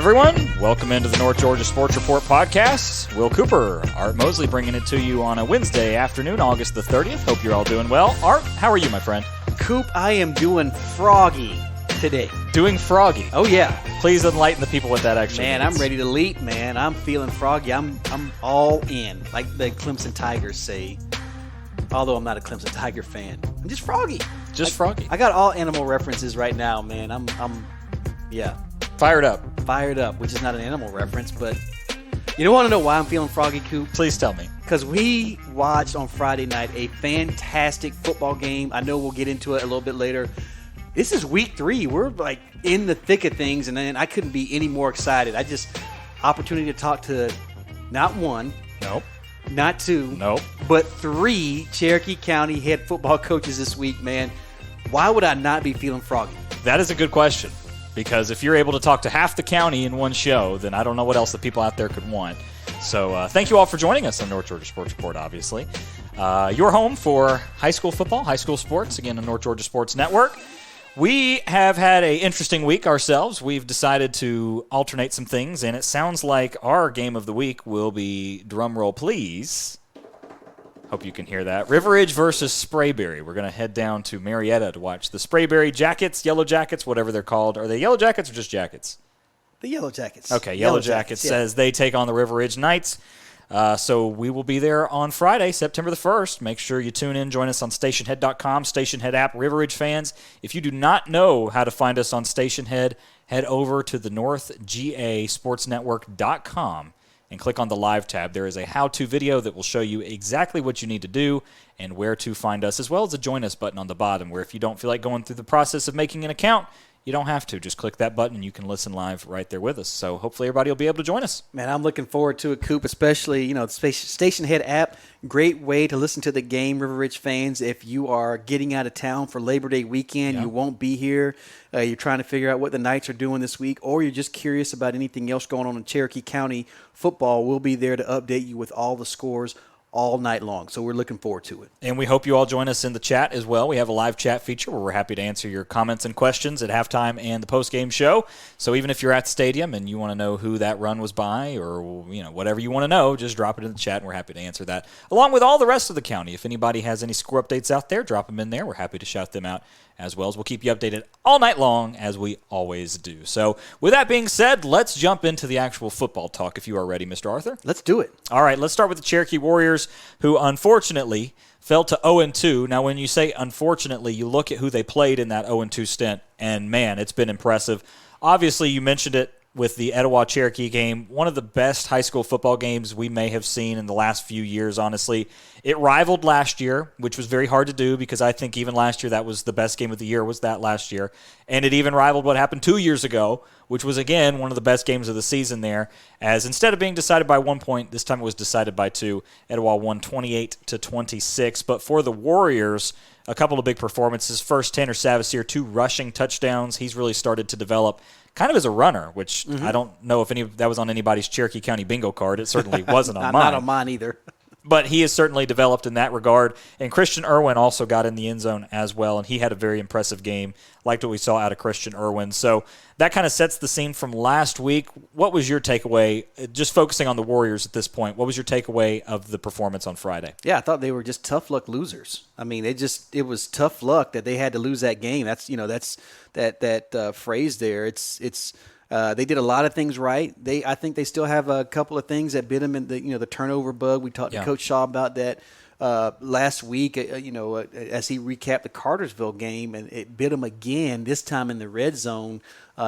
everyone. Welcome into the North Georgia Sports Report podcast. Will Cooper, Art Mosley bringing it to you on a Wednesday afternoon, August the 30th. Hope you're all doing well. Art, how are you, my friend? Coop, I am doing froggy today. Doing froggy? Oh, yeah. Please enlighten the people what that actually means. Man, I'm ready to leap, man. I'm feeling froggy. I'm all in, like the Clemson Tigers say. Although I'm not a Clemson Tiger fan. I'm just froggy. Froggy. I got all animal references right now, man. I'm Fired up, which is not an animal reference, but you want to know why I'm feeling froggy, Coop? please tell me. Because we watched on Friday night a fantastic football game. I know we'll get into it a little bit later. This is week 3. We're like in the thick of things, and I couldn't be any more excited. Opportunity to talk to not one, Nope. not two, Nope. but 3 Cherokee County head football coaches this week, man. Why would I not be feeling froggy? That is a good question, because if you're able to talk to half the county in one show, then I don't know what else the people out there could want. So thank you all for joining us on North Georgia Sports Report, obviously. Your home for high school football, high school sports, again, on North Georgia Sports Network. We have had an interesting week ourselves. We've decided to alternate some things, and it sounds like our game of the week will be, drumroll please, hope you can hear that, River Ridge versus Sprayberry. We're going to head down to Marietta to watch the Sprayberry Jackets, Yellow Jackets, whatever they're called. Are they Yellow Jackets or just Jackets? The Yellow Jackets. Okay, Yellow Jackets says they take on the River Ridge Knights. So we will be there on Friday, September the 1st. Make sure you tune in. Join us on stationhead.com, Stationhead app, River Ridge fans. If you do not know how to find us on Stationhead, head over to the northgasportsnetwork.com and click on the live tab. There is a how-to video that will show you exactly what you need to do and where to find us, as well as a join us button on the bottom, where if you don't feel like going through the process of making an account, you don't have to. Just click that button and you can listen live right there with us. So hopefully everybody will be able to join us. Man, I'm looking forward to it, Coop, especially, the Stationhead app. Great way to listen to the game, River Ridge fans. If you are getting out of town for Labor Day weekend, you won't be here. You're trying to figure out what the Knights are doing this week, or you're just curious about anything else going on in Cherokee County football, we'll be there to update you with all the scores all night long. So we're looking forward to it. And we hope you all join us in the chat as well. We have a live chat feature where we're happy to answer your comments and questions at halftime and the post-game show. So even if you're at the stadium and you want to know who that run was by, or whatever you want to know, just drop it in the chat and we're happy to answer that. Along with all the rest of the county. If anybody has any score updates out there, drop them in there. We're happy to shout them out as well, as we'll keep you updated all night long, as we always do. So with that being said, let's jump into the actual football talk if you are ready, Mr. Arthur. Let's do it. All right, let's start with the Cherokee Warriors, who unfortunately fell to 0-2. Now, when you say unfortunately, you look at who they played in that 0-2 stint, and man, it's been impressive. Obviously, you mentioned it with the Etowah-Cherokee game, one of the best high school football games we may have seen in the last few years, honestly. It rivaled last year, which was very hard to do because I think even last year that was the best game of the year, was that last year. And it even rivaled what happened 2 years ago, which was, again, one of the best games of the season there, as instead of being decided by 1 point, this time it was decided by 2. Etowah won 28-26. But for the Warriors, a couple of big performances. First, Tanner Savasier, 2 rushing touchdowns. He's really started to develop kind of as a runner, which I don't know if that was on anybody's Cherokee County bingo card. It certainly wasn't on mine. Not on mine either. But he has certainly developed in that regard. And Christian Irwin also got in the end zone as well, and he had a very impressive game. Liked what we saw out of Christian Irwin. So that kind of sets the scene from last week. What was your takeaway, just focusing on the Warriors at this point, what was your takeaway of the performance on Friday? Yeah, I thought they were just tough luck losers. I mean, it was tough luck that they had to lose that game. That's that phrase there. They did a lot of things right. I think they still have a couple of things that bit them in the turnover bug. We talked to Coach Shaw about that last week. As he recapped the Cartersville game, and it bit them again. This time in the red zone,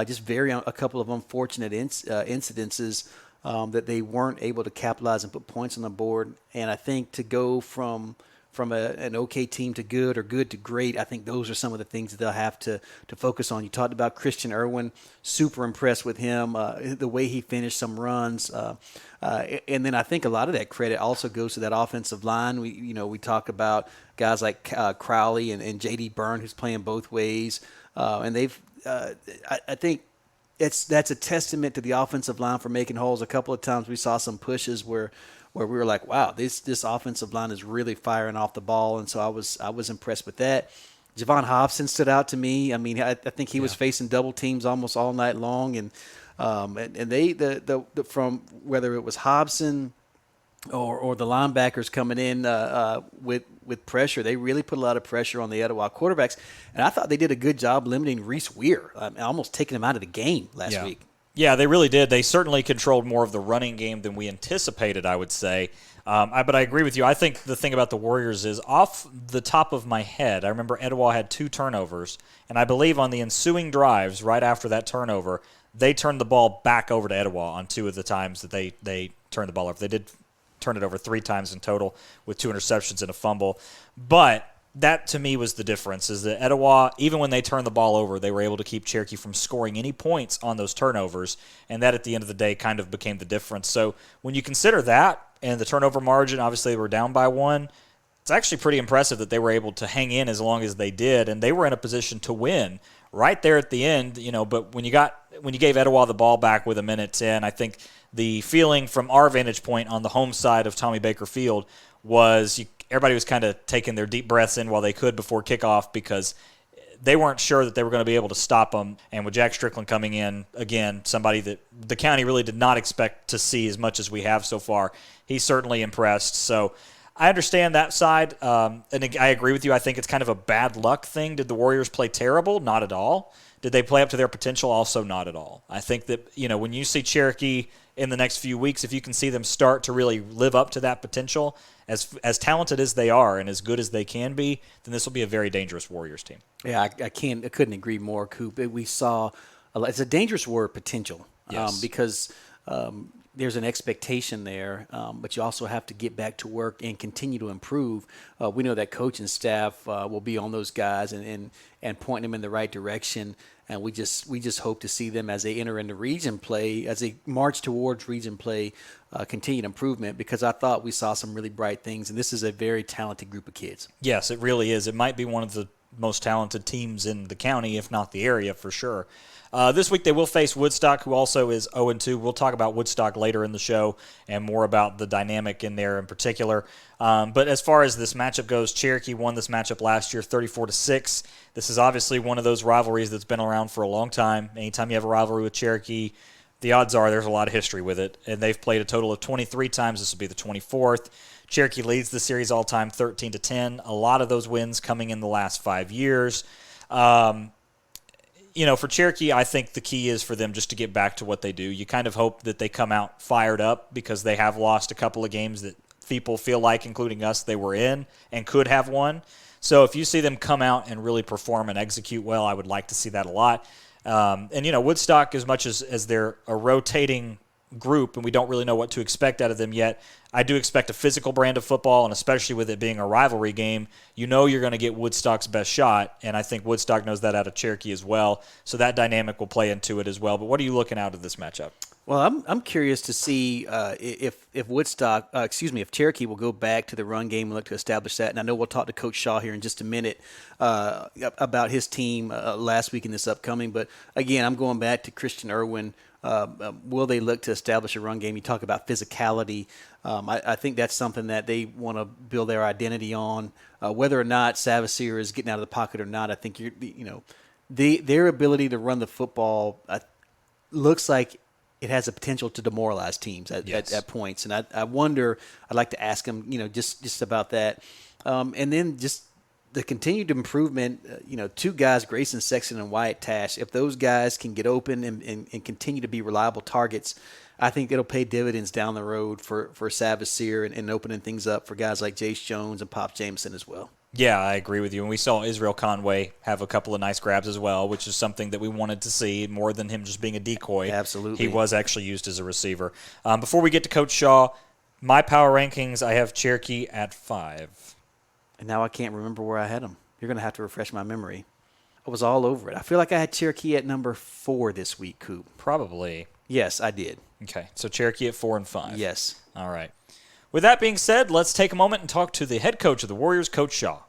just a couple of unfortunate incidences that they weren't able to capitalize and put points on the board. And I think to go from an okay team to good or good to great, I think those are some of the things that they'll have to focus on. You talked about Christian Irwin, super impressed with him, the way he finished some runs. And then I think a lot of that credit also goes to that offensive line. We talk about guys like Crowley and J.D. Byrne, who's playing both ways. And I think that's a testament to the offensive line for making holes. A couple of times we saw some pushes where we were like, wow, this offensive line is really firing off the ball. And so I was impressed with that. Javon Hobson stood out to me. I mean, I think he was facing double teams almost all night long. And And they the from whether it was Hobson or the linebackers coming in with pressure, they really put a lot of pressure on the Etowah quarterbacks. And I thought they did a good job limiting Reese Weir, almost taking him out of the game last week. Yeah, they really did. They certainly controlled more of the running game than we anticipated, I would say. But I agree with you. I think the thing about the Warriors is, off the top of my head, I remember Etowah had 2 turnovers, and I believe on the ensuing drives right after that turnover, they turned the ball back over to Etowah on 2 of the times that they turned the ball over. They did turn it over 3 times in total with 2 interceptions and a fumble. But that, to me, was the difference, is that Etowah, even when they turned the ball over, they were able to keep Cherokee from scoring any points on those turnovers, and that, at the end of the day, kind of became the difference. So when you consider that and the turnover margin, obviously they were down by 1, it's actually pretty impressive that they were able to hang in as long as they did, and they were in a position to win right there at the end. But when you gave Etowah the ball back with 1:10, I think the feeling from our vantage point on the home side of Tommy Baker Field was everybody was kind of taking their deep breaths in while they could before kickoff, because they weren't sure that they were going to be able to stop them. And with Jack Strickland coming in, again, somebody that the county really did not expect to see as much as we have so far, he's certainly impressed. So I understand that side, and I agree with you. I think it's kind of a bad luck thing. Did the Warriors play terrible? Not at all. Did they play up to their potential? Also not at all. I think that, when you see Cherokee in the next few weeks, if you can see them start to really live up to that potential, as talented as they are and as good as they can be, then this will be a very dangerous Warriors team. Yeah, I couldn't agree more, Coop. We saw it's a dangerous word, potential, yes. Because there's an expectation there, but you also have to get back to work and continue to improve. We know that coaching staff will be on those guys and point them in the right direction. And we just hope to see them as they enter into region play, as they march towards region play, continued improvement, because I thought we saw some really bright things, and this is a very talented group of kids. Yes, it really is. It might be one of the most talented teams in the county, if not the area, for sure. This week they will face Woodstock, who also is 0-2. We'll talk about Woodstock later in the show and more about the dynamic in there in particular. But as far as this matchup goes, Cherokee won this matchup last year 34-6. This is obviously one of those rivalries that's been around for a long time. Anytime you have a rivalry with Cherokee, the odds are there's a lot of history with it. And they've played a total of 23 times. This will be the 24th. Cherokee leads the series all-time 13-10. A lot of those wins coming in the last 5 years. For Cherokee, I think the key is for them just to get back to what they do. You kind of hope that they come out fired up, because they have lost a couple of games that people feel like, including us, they were in and could have won. So if you see them come out and really perform and execute well, I would like to see that a lot. Woodstock, as much as they're a rotating group and we don't really know what to expect out of them yet, I do expect a physical brand of football, and especially with it being a rivalry game, you're going to get Woodstock's best shot, and I think Woodstock knows that out of Cherokee as well, so that dynamic will play into it as well. But what are you looking out of this matchup? Well, I'm curious to see if if Cherokee will go back to the run game and look to establish that. And I know we'll talk to Coach Shaw here in just a minute about his team last week and this upcoming. But again, I'm going back to Christian Irwin. Will they look to establish a run game? You talk about physicality. I think that's something that they want to build their identity on. Whether or not Savasier is getting out of the pocket or not, I think their ability to run the football looks like it has a potential to demoralize teams at points. And I wonder, I'd like to ask him, just about that. And then just the continued improvement, 2 guys, Grayson Sexton and Wyatt Tash, if those guys can get open and continue to be reliable targets, I think it'll pay dividends down the road for Savasier and opening things up for guys like Jace Jones and Pop Jameson as well. Yeah, I agree with you. And we saw Israel Conway have a couple of nice grabs as well, which is something that we wanted to see more than him just being a decoy. Absolutely. He was actually used as a receiver. Before we get to Coach Shaw, my power rankings, I have Cherokee at 5. And now I can't remember where I had them. You're going to have to refresh my memory. I was all over it. I feel like I had Cherokee at number 4 this week, Coop. Probably. Yes, I did. Okay, so Cherokee at 4 and 5. Yes. All right. With that being said, let's take a moment and talk to the head coach of the Warriors, Coach Shaw.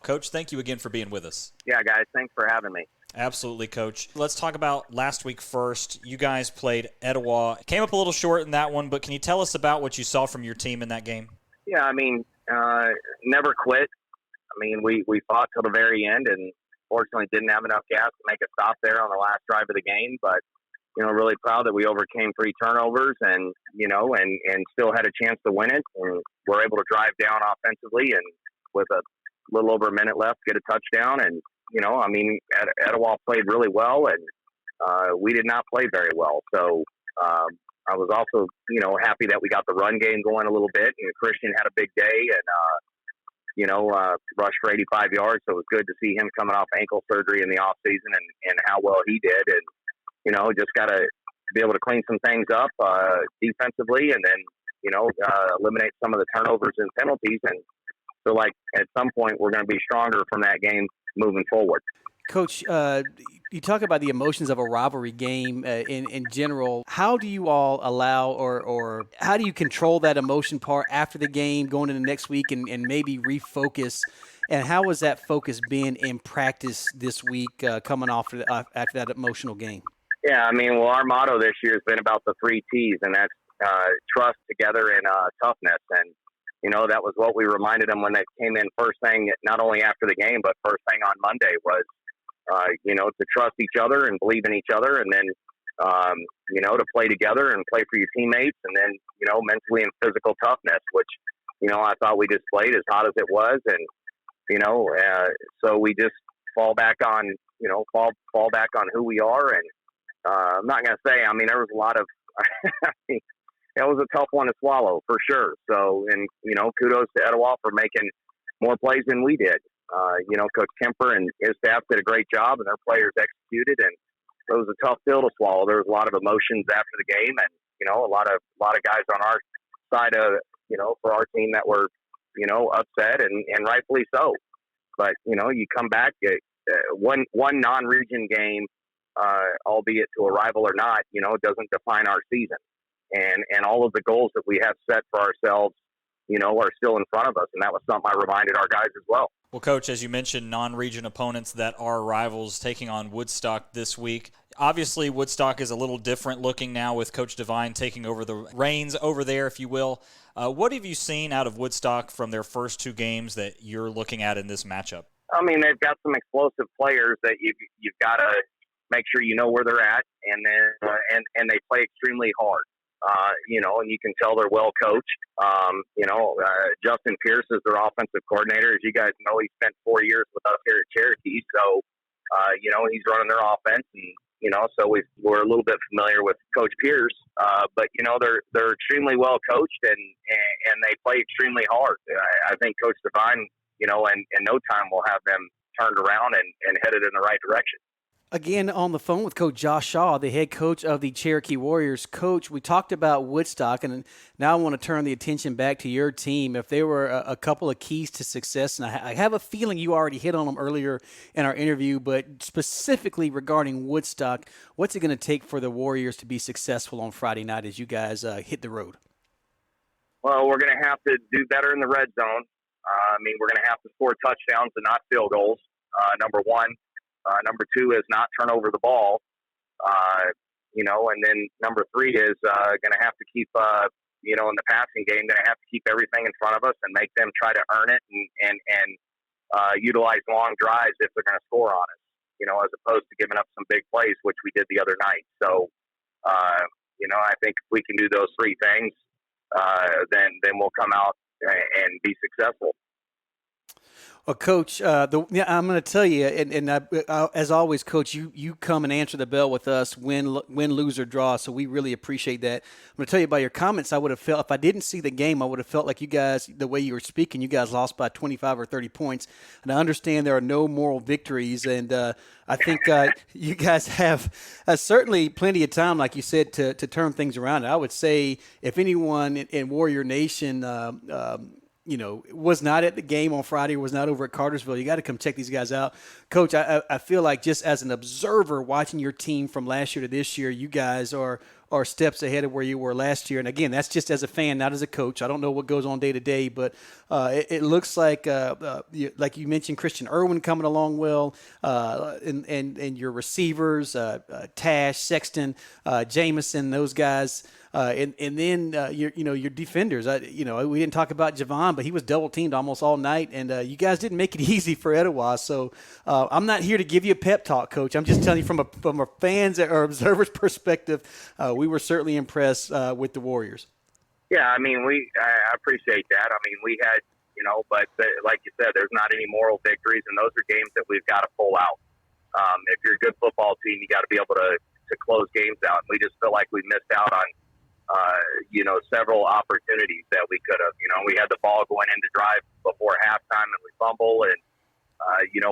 Coach, thank you again for being with us. Yeah, guys, thanks for having me. Absolutely, Coach. Let's talk about last week first. You guys played Etowah. Came up a little short in that one, but can you tell us about what you saw from your team in that game? Yeah, never quit. We fought till the very end, and fortunately didn't have enough gas to make a stop there on the last drive of the game. But really proud that we overcame 3 turnovers and still had a chance to win it. And we're able to drive down offensively and with a little over a minute left, get a touchdown. And, Etowah played really well and we did not play very well. So I was also, happy that we got the run game going a little bit. And Christian had a big day and, rushed for 85 yards. So it was good to see him coming off ankle surgery in the off season and how well he did. And, just got to be able to clean some things up defensively and then, eliminate some of the turnovers and penalties. And feel like at some point we're going to be stronger from that game moving forward. Coach, you talk about the emotions of a rivalry game in general. How do you all allow or how do you control that emotion part after the game, going into next week and maybe refocus? And how has that focus been in practice this week coming off after that emotional game? Yeah, our motto this year has been about the 3 T's, and that's trust, together, and toughness. And, that was what we reminded them when they came in first thing, not only after the game, but first thing on Monday was, to trust each other and believe in each other, and then, to play together and play for your teammates, and then, mentally and physical toughness, which, I thought we displayed as hot as it was. And, so we just fall back on who we are. And I'm not going to say, there was a lot of, it was a tough one to swallow for sure. So, and, kudos to Etowah for making more plays than we did. Coach Kemper and his staff did a great job and their players executed, and it was a tough pill to swallow. There was a lot of emotions after the game, and, a lot of guys on our side of, for our team that were, upset and rightfully so. But, you come back, one non-region game, albeit to a rival or not, doesn't define our season. And all of the goals that we have set for ourselves, are still in front of us. And that was something I reminded our guys as well. Well, Coach, as you mentioned, non-region opponents that are rivals taking on Woodstock this week. Obviously, Woodstock is a little different looking now with Coach Devine taking over the reins over there, if you will. What have you seen out of Woodstock from their first 2 games that you're looking at in this matchup? They've got some explosive players that you've got to make sure you know where they're at, and then and they play extremely hard. And you can tell they're well coached. Justin Pierce is their offensive coordinator. As you guys know, he spent 4 years with us here at Cherokee. So, he's running their offense, and, so we're a little bit familiar with Coach Pierce. But, they're extremely well coached and they play extremely hard. I think Coach Devine, in no time will have them turned around and headed in the right direction. Again, on the phone with Coach Josh Shaw, the head coach of the Cherokee Warriors. Coach, we talked about Woodstock, and now I want to turn the attention back to your team. If there were a couple of keys to success, and I have a feeling you already hit on them earlier in our interview, but specifically regarding Woodstock, what's it going to take for the Warriors to be successful on Friday night as you guys hit the road? Well, we're going to have to do better in the red zone. We're going to have to score touchdowns and not field goals, number one. Number 2 is not turn over the ball, and then number 3 is going to have to keep, in the passing game, going to have to keep everything in front of us and make them try to earn it and utilize long drives if they're going to score on us, as opposed to giving up some big plays, which we did the other night. So, I think if we can do those 3 things, then we'll come out and be successful. Well, Coach, I'm going to tell you, and as always, Coach, you come and answer the bell with us, win, lose, or draw, so we really appreciate that. I'm going to tell you about your comments. I would have felt, if I didn't see the game, I would have felt like you guys, the way you were speaking, you guys lost by 25 or 30 points. And I understand there are no moral victories, and I think you guys have certainly plenty of time, like you said, to turn things around. And I would say if anyone in Warrior Nation was not at the game on Friday, was not over at Cartersville, you got to come check these guys out. Coach, I feel like just as an observer watching your team from last year to this year, you guys are steps ahead of where you were last year. And again, that's just as a fan, not as a coach. I don't know what goes on day to day, but it looks like you mentioned, Christian Irwin coming along well, and your receivers, Tash, Sexton, Jameson, those guys. And then your defenders. We didn't talk about Javon, but he was double teamed almost all night, and you guys didn't make it easy for Etowah. So I'm not here to give you a pep talk, Coach. I'm just telling you from a fans or observers perspective, we were certainly impressed with the Warriors. Yeah, I mean, I appreciate that. I mean, we had, but like you said, there's not any moral victories, and those are games that we've got to pull out. If you're a good football team, you got to be able to close games out. And we just feel like we missed out on, several opportunities that we could have. We had the ball going into drive before halftime, and we fumble. And,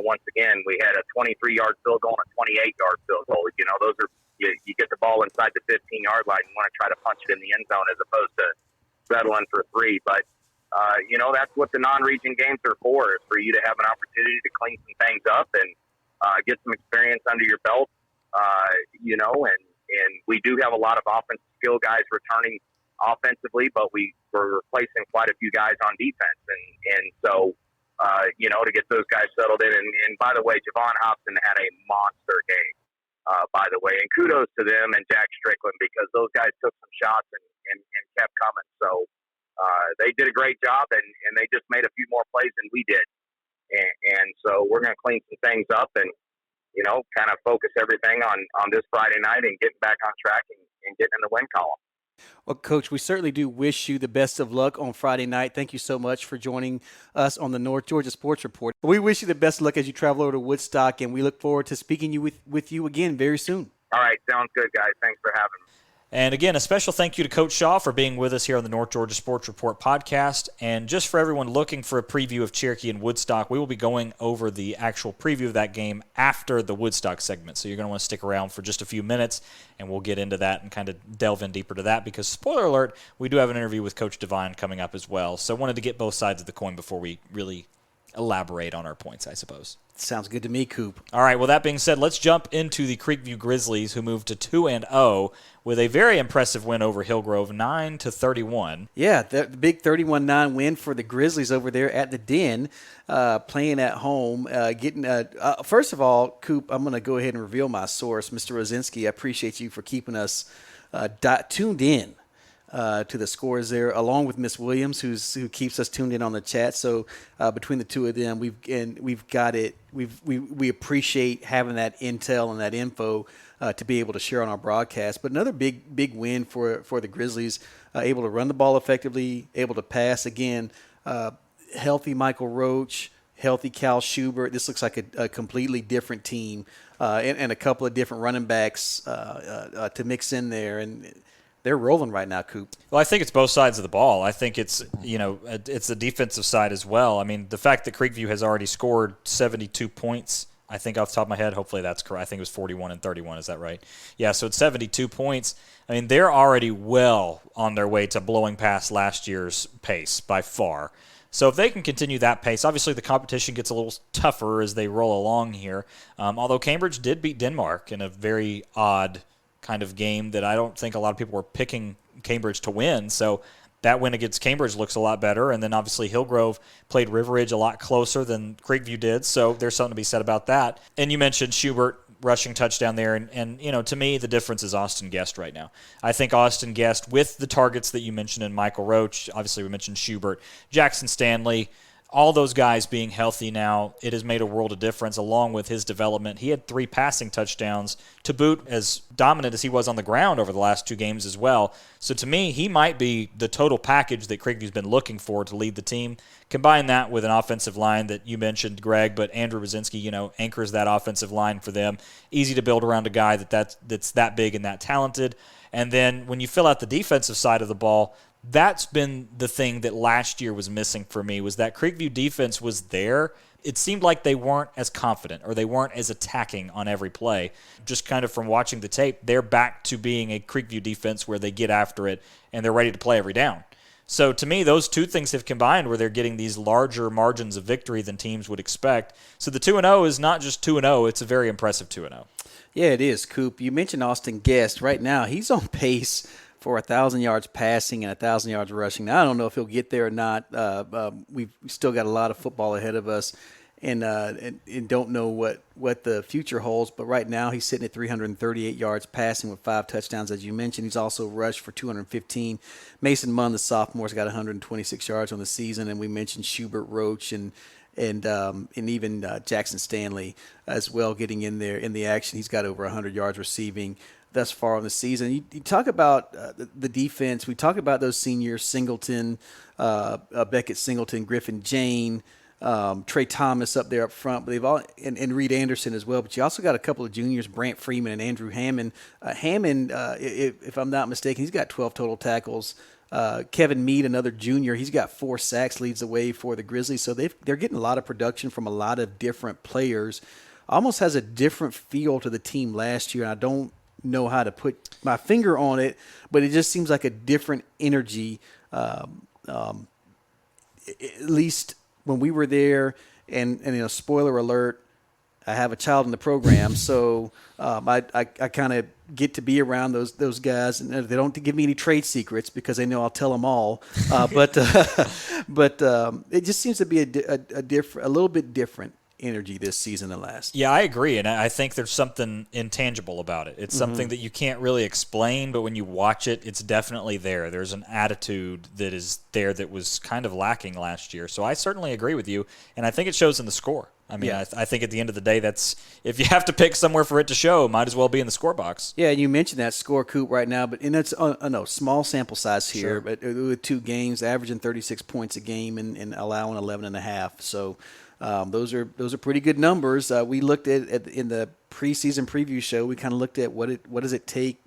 once again, we had a 23-yard field goal and a 28-yard field goal. Those are you get the ball inside the 15-yard line, you want to try to punch it in the end zone as opposed to settling for 3. But, that's what the non-region games are for, is for you to have an opportunity to clean some things up and get some experience under your belt, and we do have a lot of offensive skill guys returning offensively, but we're replacing quite a few guys on defense. And so, to get those guys settled in. And by the way, Javon Hobson had a monster game, by the way. And kudos to them and Jack Strickland, because those guys took some shots and kept coming. So they did a great job, and they just made a few more plays than we did. And so we're going to clean some things up and, kind of focus everything on this Friday night and getting back on track and getting in the win column. Well, Coach, we certainly do wish you the best of luck on Friday night. Thank you so much for joining us on the North Georgia Sports Report. We wish you the best of luck as you travel over to Woodstock, and we look forward to speaking with you again very soon. All right. Sounds good, guys. Thanks for having me. And again, a special thank you to Coach Shaw for being with us here on the North Georgia Sports Report podcast. And just for everyone looking for a preview of Cherokee and Woodstock, we will be going over the actual preview of that game after the Woodstock segment. So you're going to want to stick around for just a few minutes, and we'll get into that and kind of delve in deeper to that because, spoiler alert, we do have an interview with Coach Devine coming up as well. So I wanted to get both sides of the coin before we really elaborate on our points, I suppose. Sounds good to me, Coop. All right, well, that being said, let's jump into the Creekview Grizzlies, who moved to 2-0 with a very impressive win over Hillgrove, 9-31. Yeah, the big 31-9 win for the Grizzlies over there at the Den, playing at home. First of all, Coop, I'm going to go ahead and reveal my source, Mr. Rosinski. I appreciate you for keeping us tuned in to the scores there, along with Miss Williams, who keeps us tuned in on the chat. So between the two of them, we've got it. We appreciate having that intel and that info to be able to share on our broadcast. But another big win for the Grizzlies, able to run the ball effectively, able to pass again. Healthy Michael Roach, healthy Cal Schubert. This looks like a completely different team, and a couple of different running backs to mix in there. And they're rolling right now, Coop. Well, I think it's both sides of the ball. I think it's the defensive side as well. I mean, the fact that Creekview has already scored 72 points, I think off the top of my head, hopefully that's correct. I think it was 41 and 31. Is that right? Yeah, so it's 72 points. I mean, they're already well on their way to blowing past last year's pace by far. So if they can continue that pace, obviously the competition gets a little tougher as they roll along here. Although Cambridge did beat Denmark in a very odd kind of game that I don't think a lot of people were picking Cambridge to win. So that win against Cambridge looks a lot better. And then obviously Hillgrove played River Ridge a lot closer than Creekview did. So there's something to be said about that. And you mentioned Schubert rushing touchdown there. And to me, the difference is Austin Guest right now. I think Austin Guest, with the targets that you mentioned in Michael Roach, obviously we mentioned Schubert, Jackson Stanley, all those guys being healthy now, it has made a world of difference along with his development. He had 3 passing touchdowns to boot, as dominant as he was on the ground over the last 2 games as well. So to me, he might be the total package that Creekview's been looking for to lead the team. Combine that with an offensive line that you mentioned, Greg, but Andrew Rosinski, anchors that offensive line for them. Easy to build around a guy that's that big and that talented. And then when you fill out the defensive side of the ball, that's been the thing that last year was missing for me, was that Creekview defense was there. It seemed like they weren't as confident or they weren't as attacking on every play. Just kind of from watching the tape, they're back to being a Creekview defense where they get after it and they're ready to play every down. So to me, those two things have combined where they're getting these larger margins of victory than teams would expect. So the 2-0 is not just 2-0, it's a very impressive 2-0. Yeah, it is, Coop. You mentioned Austin Guest. Right now, he's on pace for 1,000 yards passing and 1,000 yards rushing. Now, I don't know if he'll get there or not. We've still got a lot of football ahead of us. and don't know what the future holds. But right now he's sitting at 338 yards passing with 5 touchdowns, as you mentioned. He's also rushed for 215. Mason Munn, the sophomore, has got 126 yards on the season, and we mentioned Schubert, Roach, and even Jackson Stanley as well getting in there in the action. He's got over 100 yards receiving thus far on the season. You talk about the defense. We talk about those seniors, Singleton, Beckett Singleton, Griffin Jane, Trey Thomas up there up front, but they've all and Reed Anderson as well. But you also got a couple of juniors, Brant Freeman and Andrew Hammond. Hammond, if I'm not mistaken, he's got 12 total tackles. Kevin Mead, another junior, he's got 4 sacks, leads the way for the Grizzlies. So they're getting a lot of production from a lot of different players. Almost has a different feel to the team last year, and I don't know how to put my finger on it, but it just seems like a different energy. At least when we were there, and spoiler alert, I have a child in the program, so I kind of get to be around those guys, and they don't give me any trade secrets because they know I'll tell them all. But it just seems to be a little bit different energy this season than last. Yeah, I agree, and I think there's something intangible about it. It's something that you can't really explain, but when you watch it, it's definitely there. There's an attitude that is there that was kind of lacking last year. So I certainly agree with you, and I think it shows in the score. I mean, yeah. I think at the end of the day, that's if you have to pick somewhere for it to show, might as well be in the score box. Yeah, and you mentioned that score, Coop, right now, but it's small sample size here, sure. But with 2 games, averaging 36 points a game and allowing 11.5. So those are pretty good numbers. We looked at in the preseason preview show. We kind of looked at what does it take,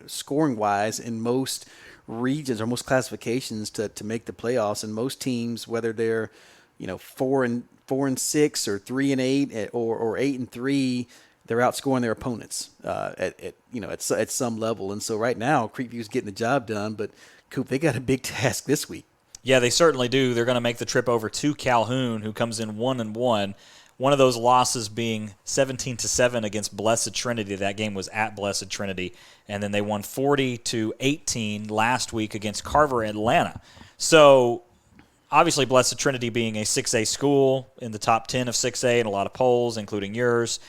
scoring wise, in most regions or most classifications to make the playoffs. And most teams, whether they're 4-6 or 3-8 or 8-3, they're outscoring their opponents at some level. And so right now, Creekview's getting the job done, but Coop, they got a big task this week. Yeah, they certainly do. They're going to make the trip over to Calhoun, who comes in 1-1. One of those losses being 17-7 against Blessed Trinity. That game was at Blessed Trinity, and then they won 40-18 last week against Carver Atlanta. So obviously, Blessed Trinity being a 6A school in the top 10 of 6A in a lot of polls, including yours,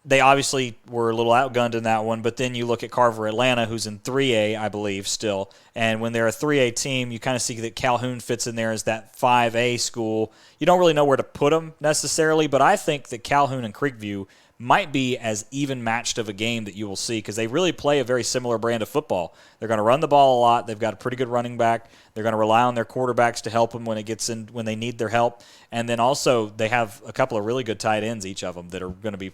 they obviously were a little outgunned in that one, but then you look at Carver Atlanta, who's in 3A, I believe, still. And when they're a 3A team, you kind of see that Calhoun fits in there as that 5A school. You don't really know where to put them necessarily, but I think that Calhoun and Creekview might be as even matched of a game that you will see because they really play a very similar brand of football. They're going to run the ball a lot. They've got a pretty good running back. They're going to rely on their quarterbacks to help them when they need their help. And then also they have a couple of really good tight ends, each of them, that are going to be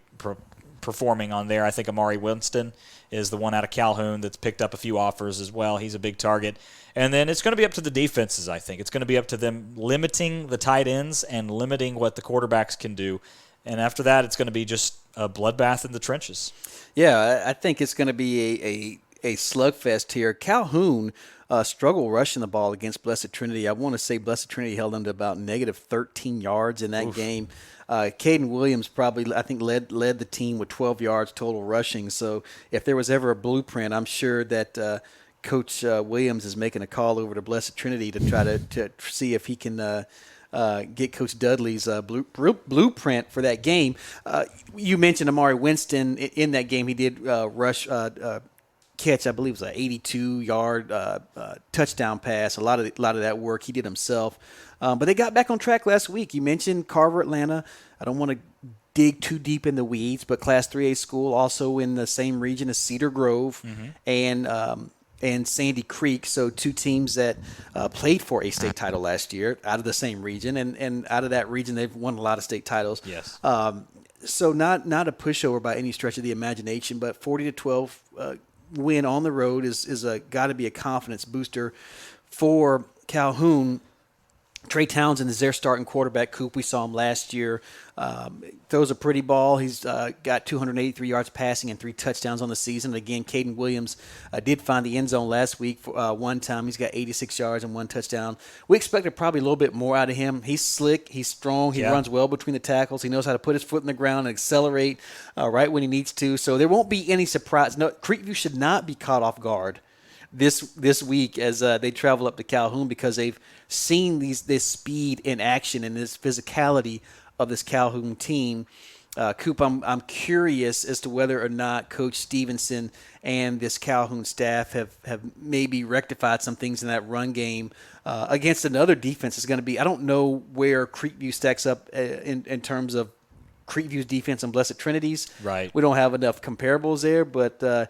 performing on there. I think Amari Winston is the one out of Calhoun that's picked up a few offers as well. He's a big target. And then it's going to be up to the defenses, I think. It's going to be up to them limiting the tight ends and limiting what the quarterbacks can do. And after that, it's going to be just a bloodbath in the trenches. Yeah, I think it's going to be a slugfest here. Calhoun struggled rushing the ball against Blessed Trinity. I want to say Blessed Trinity held them to about negative 13 yards in that game. Caden Williams probably, I think, led the team with 12 yards total rushing. So if there was ever a blueprint, I'm sure that Coach Williams is making a call over to Blessed Trinity to try to see if he can get Coach Dudley's blueprint for that game. You mentioned Amari Winston. In that game, he did rush catch, I believe it was an 82-yard touchdown pass. A lot of that work he did himself. But they got back on track last week. You mentioned Carver Atlanta. I don't want to dig too deep in the weeds, but Class 3A school also in the same region as Cedar Grove and Sandy Creek. So 2 teams that played for a state title last year out of the same region. And out of that region, they've won a lot of state titles. Yes. So not a pushover by any stretch of the imagination, but 40-12 win on the road is got to be a confidence booster for Calhoun. Trey Townsend is their starting quarterback. Coop, we saw him last year. Throws a pretty ball. He's got 283 yards passing and 3 touchdowns on the season. Again, Caden Williams did find the end zone last week for one time. He's got 86 yards and 1 touchdown. We expected probably a little bit more out of him. He's slick. He's strong. He runs well between the tackles. He knows how to put his foot in the ground and accelerate right when he needs to. So there won't be any surprise. No, Creekview should not be caught off guard this week as they travel up to Calhoun because they've seen this speed in action and this physicality of this Calhoun team. Coop, I'm curious as to whether or not Coach Stevenson and this Calhoun staff have maybe rectified some things in that run game against another defense. Is going to be, I don't know where Creekview stacks up in terms of Creekview's defense and Blessed Trinity's. Right. We don't have enough comparables there, but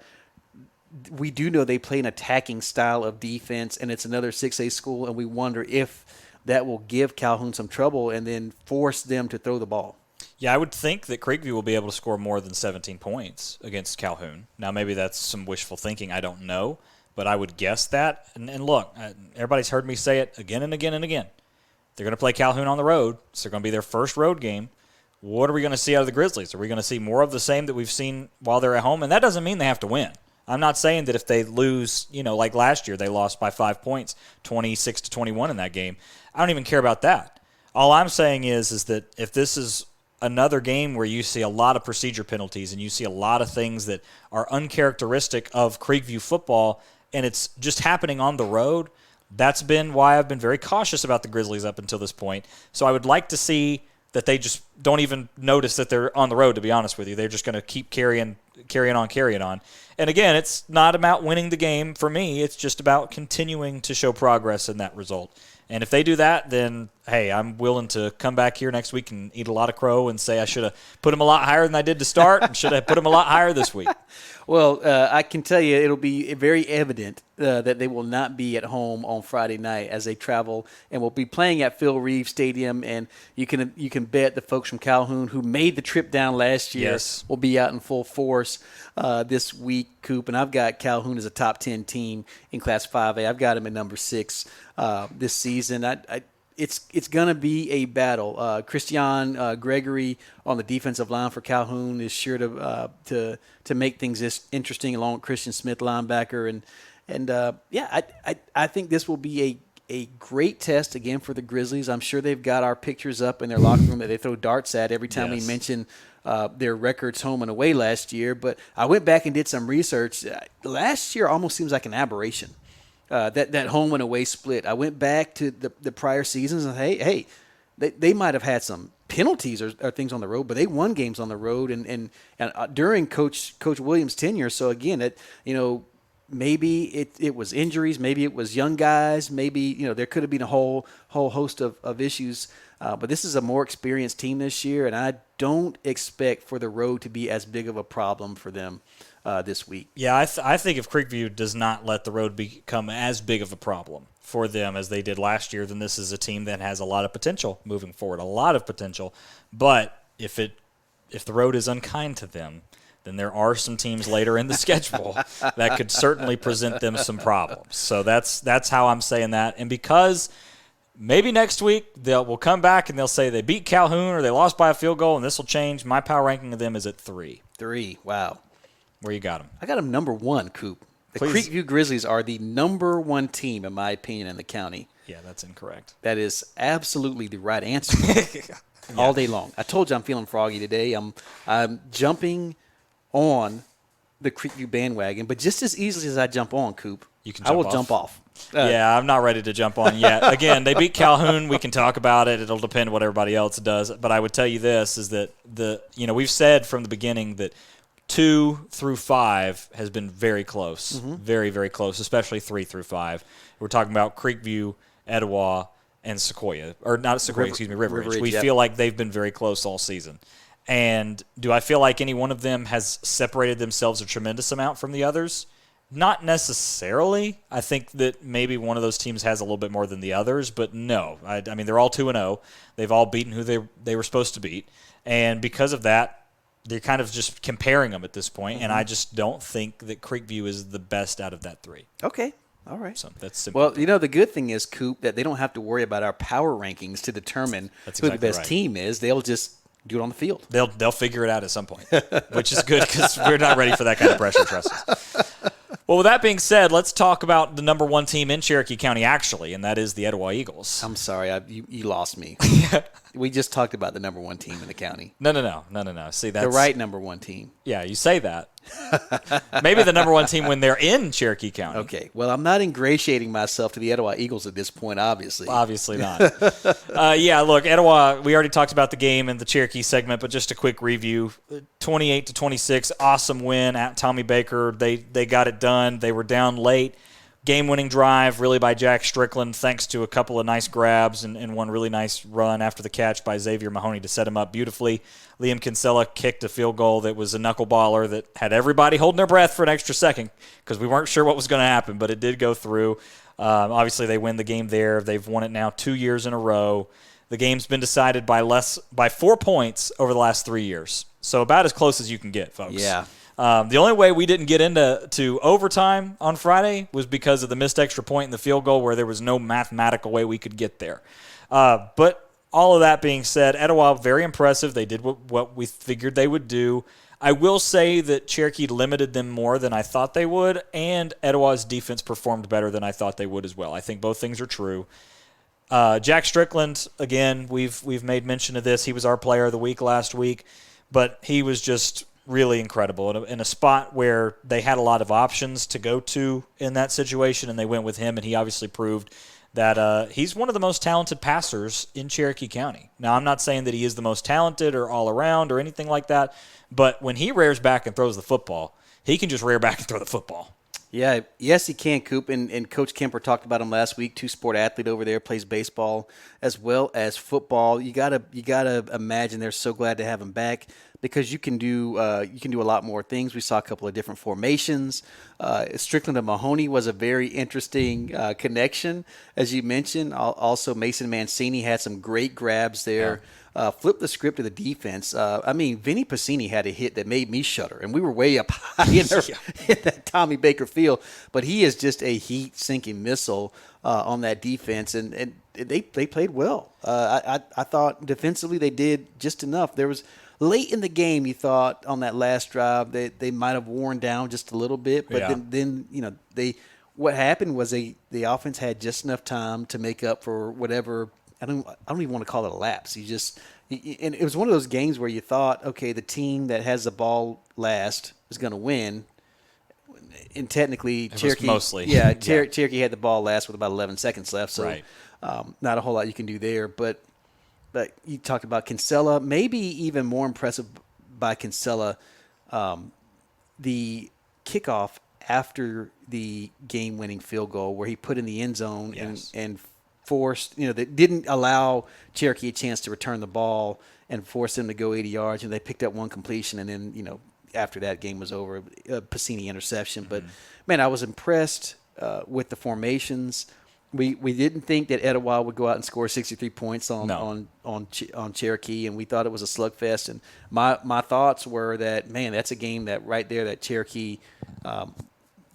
we do know they play an attacking style of defense, and it's another 6A school, and we wonder if that will give Calhoun some trouble and then force them to throw the ball. Yeah, I would think that Creekview will be able to score more than 17 points against Calhoun. Now, maybe that's some wishful thinking. I don't know, but I would guess that. And look, everybody's heard me say it again and again and again. They're going to play Calhoun on the road. It's going to be their first road game. What are we going to see out of the Grizzlies? Are we going to see more of the same that we've seen while they're at home? And that doesn't mean they have to win. I'm not saying that if they lose, like last year, they lost by 5 points, 26-21 in that game. I don't even care about that. All I'm saying is that if this is another game where you see a lot of procedure penalties and you see a lot of things that are uncharacteristic of Creekview football, and it's just happening on the road, that's been why I've been very cautious about the Grizzlies up until this point. So I would like to see that they just don't even notice that they're on the road, to be honest with you. They're just going to keep carrying on. And again, it's not about winning the game for me. It's just about continuing to show progress in that result. And if they do that, then, hey, I'm willing to come back here next week and eat a lot of crow and say I should have put them a lot higher than I did to start and should have put them a lot higher this week. Well, I can tell you it'll be very evident that they will not be at home on Friday night as they travel and will be playing at Phil Reeve Stadium. And you can bet the folks from Calhoun who made the trip down last year will be out in full force this week, Coop. And I've got Calhoun as a top 10 team in Class 5A. I've got them at number 6 this season. It's going to be a battle. Christian Gregory on the defensive line for Calhoun is sure to make things interesting, along with Christian Smith, linebacker, I think this will be a great test again for the Grizzlies. I'm sure they've got our pictures up in their locker room that they throw darts at every time we mention their records home and away last year. But I went back and did some research. Last year almost seems like an aberration. That home and away split. I went back to the prior seasons and they might have had some penalties or things on the road, but they won games on the road and during Coach Williams' tenure. So again, maybe it was injuries, maybe it was young guys, maybe there could have been a whole host of issues. But this is a more experienced team this year, and I don't expect for the road to be as big of a problem for them this week. Yeah, I think if Creekview does not let the road become as big of a problem for them as they did last year, then this is a team that has a lot of potential moving forward, a lot of potential. But if the road is unkind to them, then there are some teams later in the schedule that could certainly present them some problems. So that's how I'm saying that. And because maybe next week we'll come back and they'll say they beat Calhoun or they lost by a field goal, and this will change. My power ranking of them is at 3. 3, wow. Where you got them? I got them number 1, Coop. The Please. Creekview Grizzlies are the number 1 team, in my opinion, in the county. Yeah, that's incorrect. That is absolutely the right answer. All day long. I told you I'm feeling froggy today. I'm jumping on the Creekview bandwagon, but just as easily as I jump on, Coop, I will jump off. Yeah, I'm not ready to jump on yet. Again, they beat Calhoun. We can talk about it. It'll depend what everybody else does. But I would tell you this, is that we've said from the beginning that 2 through 5 has been very close, very, very close, especially 3 through 5. We're talking about Creekview, Etowah, and Sequoia. Or not Sequoia, River Ridge. We feel like they've been very close all season. And do I feel like any one of them has separated themselves a tremendous amount from the others? Not necessarily. I think that maybe one of those teams has a little bit more than the others, but no. I mean, they're all 2-0. They've all beaten who they were supposed to beat. And because of that, they're kind of just comparing them at this point, and I just don't think that Creekview is the best out of that 3. Okay. All right. So that's simple. Well, the good thing is, Coop, that they don't have to worry about our power rankings to determine who the best team is. They'll just do it on the field. They'll figure it out at some point, which is good because we're not ready for that kind of pressure, trust us. Well, with that being said, let's talk about the number 1 team in Cherokee County, actually, and that is the Etowah Eagles. I'm sorry. You lost me. We just talked about the number one team in the county. No. See, that's the right number one team. Yeah, you say that. Maybe the number one team when they're in Cherokee County. Okay. Well, I'm not ingratiating myself to the Etowah Eagles at this point, obviously. Obviously not. Yeah, look, Etowah, we already talked about the game in the Cherokee segment, but just a quick review. 28-26, awesome win at Tommy Baker. They got it done. They were down late. Game-winning drive, really, by Jack Strickland, thanks to a couple of nice grabs and one really nice run after the catch by Xavier Mahoney to set him up beautifully. Liam Kinsella kicked a field goal that was a knuckleballer that had everybody holding their breath for an extra second because we weren't sure what was going to happen, but it did go through. Obviously, they win the game there. They've won it now 2 years in a row. The game's been decided by 4 points over the last 3 years, so about as close as you can get, folks. Yeah. The only way we didn't get into overtime on Friday was because of the missed extra point in the field goal where there was no mathematical way we could get there. But all of that being said, Etowah, very impressive. They did what we figured they would do. I will say that Cherokee limited them more than I thought they would, and Etowah's defense performed better than I thought they would as well. I think both things are true. Jack Strickland, again, we've made mention of this. He was our player of the week last week, but he was just really incredible in a spot where they had a lot of options to go to in that situation, and they went with him, and he obviously proved that he's one of the most talented passers in Cherokee County. Now, I'm not saying that he is the most talented or all around or anything like that, but when he rears back and throws the football, he can just rear back and throw the football. Yeah, yes, he can, Coop. And Coach Kemper talked about him last week. Two-sport athlete over there, plays baseball as well as football. You gotta imagine they're so glad to have him back because you can do a lot more things. We saw a couple of different formations. Strickland and Mahoney was a very interesting connection, as you mentioned. Also, Mason Mancini had some great grabs there. Yeah. Flip the script of the defense. Vinny Pacini had a hit that made me shudder, and we were way up high in that Tommy Baker field. But he is just a heat-sinking missile on that defense, and they played well. I thought defensively they did just enough. There was late in the game, you thought on that last drive they might have worn down just a little bit, but then what happened was the offense had just enough time to make up for whatever. I don't even want to call it a lapse. And it was one of those games where you thought, okay, the team that has the ball last is going to win. And technically, Cherokee, Mosley. Cherokee had the ball last with about 11 seconds left, so right. Not a whole lot you can do there. But you talked about Kinsella, maybe even more impressive by Kinsella, the kickoff after the game-winning field goal where he put in the end zone and forced, that didn't allow Cherokee a chance to return the ball and force them to go 80 yards, and they picked up one completion, and then, after that game was over, Pacini interception. But, man, I was impressed with the formations. We didn't think that Etowah would go out and score 63 points on Cherokee, and we thought it was a slugfest. And my thoughts were that, man, that's a game that right there that Cherokee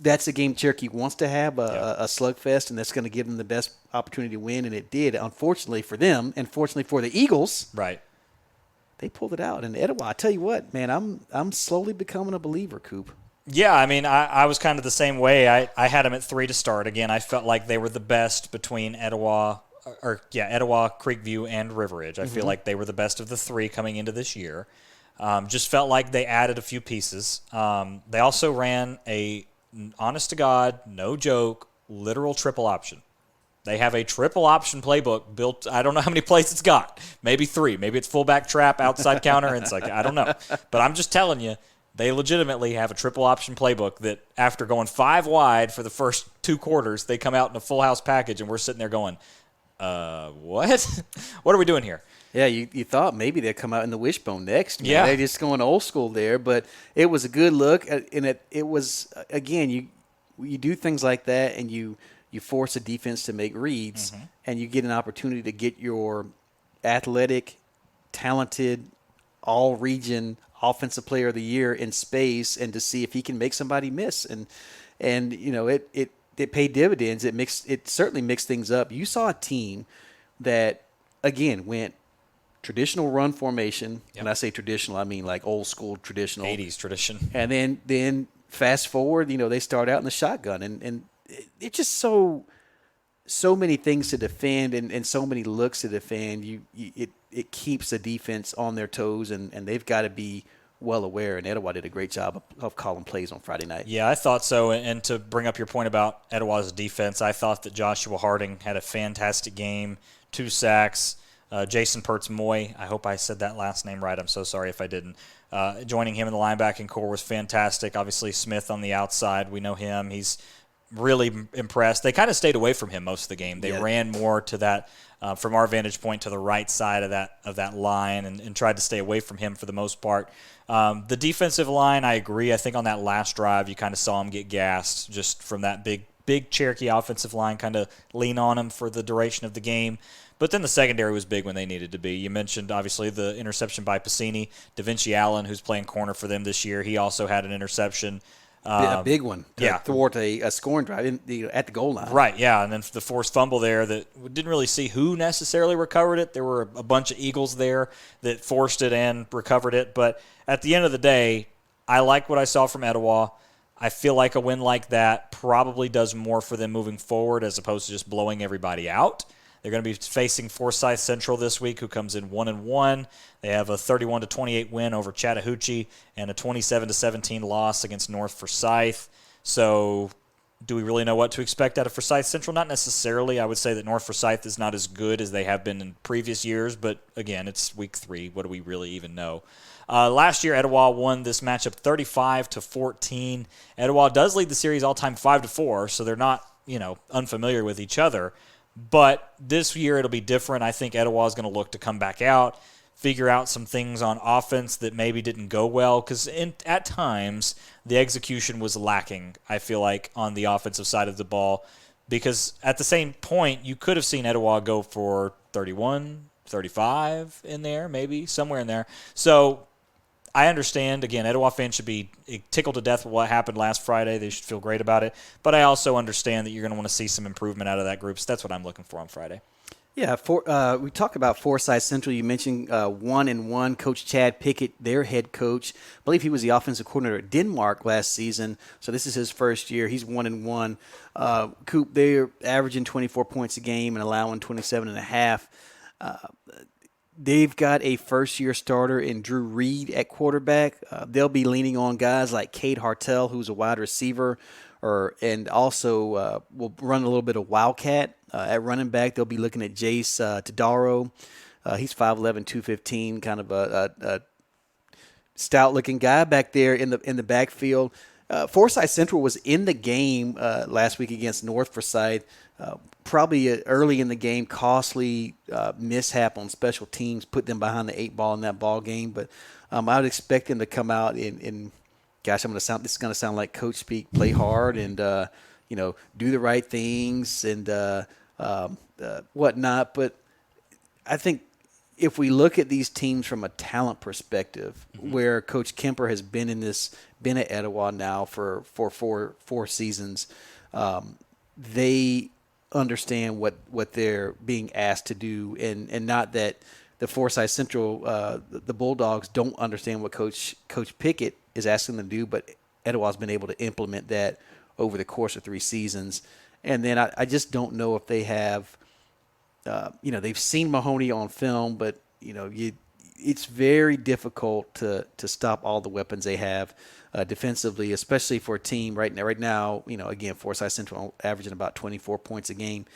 that's a game Cherokee wants to have, a slugfest, and that's going to give them the best opportunity to win, and it did. Unfortunately for them, and fortunately for the Eagles, right? They pulled it out. And Etowah, I tell you what, man, I'm slowly becoming a believer, Coop. Yeah, I was kind of the same way. I had them at 3 to start. Again, I felt like they were the best between Etowah, Creekview, and River Edge. I feel like they were the best of the 3 coming into this year. Just felt like they added a few pieces. They also ran a honest to God, no joke, literal triple option. They have a triple option playbook built. I don't know how many plays it's got. Maybe 3. Maybe it's fullback trap, outside counter, inside. I don't know. But I'm just telling you, they legitimately have a triple option playbook that after going 5 wide for the first 2 quarters, they come out in a full house package, and we're sitting there going, what? What are we doing here? Yeah, you thought maybe they'd come out in the wishbone next. Man. Yeah. They're just going old school there, but it was a good look. And it was, again, you do things like that, and you force a defense to make reads, and you get an opportunity to get your athletic, talented, all-region offensive player of the year in space and to see if he can make somebody miss. And it paid dividends. It certainly mixed things up. You saw a team that, again, went traditional run formation. When I say traditional, I mean like old school traditional. 80s tradition. And then fast forward, they start out in the shotgun. And it's just so so many things to defend and so many looks to defend. It keeps the defense on their toes, and they've got to be well aware. And Etowah did a great job of calling plays on Friday night. Yeah, I thought so. And to bring up your point about Etowah's defense, I thought that Joshua Harding had a fantastic game, 2 sacks. Jason Pertz-Moy, I hope I said that last name right. I'm so sorry if I didn't. Joining him in the linebacking core was fantastic. Obviously, Smith on the outside, we know him. He's really impressed. They kind of stayed away from him most of the game. They ran more to that, from our vantage point, to the right side of that line and tried to stay away from him for the most part. The defensive line, I agree. I think on that last drive, you kind of saw him get gassed just from that big Cherokee offensive line kind of lean on him for the duration of the game. But then the secondary was big when they needed to be. You mentioned, obviously, the interception by Pacini. DaVinci Allen, who's playing corner for them this year, he also had an interception. A big one to thwart a scoring drive at the goal line. Right, yeah, and then the forced fumble there that we didn't really see who necessarily recovered it. There were a bunch of Eagles there that forced it and recovered it. But at the end of the day, I like what I saw from Etowah. I feel like a win like that probably does more for them moving forward as opposed to just blowing everybody out. They're going to be facing Forsyth Central this week, who comes in 1-1. They have a 31-28 win over Chattahoochee and a 27-17 loss against North Forsyth. So, do we really know what to expect out of Forsyth Central? Not necessarily. I would say that North Forsyth is not as good as they have been in previous years, but again, it's week 3. What do we really even know? Last year, Etowah won this matchup 35-14. Etowah does lead the series all-time 5-4, so they're not, unfamiliar with each other. But this year it'll be different. I think Etowah is going to look to come back out, figure out some things on offense that maybe didn't go well, because at times the execution was lacking, I feel like, on the offensive side of the ball, because at the same point you could have seen Etowah go for 31, 35 in there, maybe somewhere in there. So I understand, again, Etowah fans should be tickled to death with what happened last Friday. They should feel great about it. But I also understand that you're going to want to see some improvement out of that group. So that's what I'm looking for on Friday. Yeah, we talked about Forsyth Central. You mentioned 1-1. Coach Chad Pickett, their head coach. I believe he was the offensive coordinator at Denmark last season. So this is his first year. He's 1-1. Coop, they're averaging 24 points a game and allowing 27.5. They've got a first-year starter in Drew Reed at quarterback. They'll be leaning on guys like Cade Hartel, who's a wide receiver, and also will run a little bit of Wildcat. At running back, they'll be looking at Jace Tadaro. He's 5'11", 215, kind of a stout-looking guy back there in the backfield. Forsyth Central was in the game last week against North Forsyth. Probably early in the game, costly mishap on special teams put them behind the 8 ball in that ball game. But I would expect them to come out and gosh, this is going to sound like coach speak, play hard and do the right things and whatnot. But I think if we look at these teams from a talent perspective, where Coach Kemper has been at Etowah now for four seasons, they understand what they're being asked to do, and not that the Forsyth Central, the Bulldogs don't understand what Coach Pickett is asking them to do, but Etowah's been able to implement that over the course of 3 seasons. And then I just don't know if they have, they've seen Mahoney on film, but it's very difficult to stop all the weapons they have defensively, especially for a team right now. Again, Forsyth Central averaging about 24 points a game.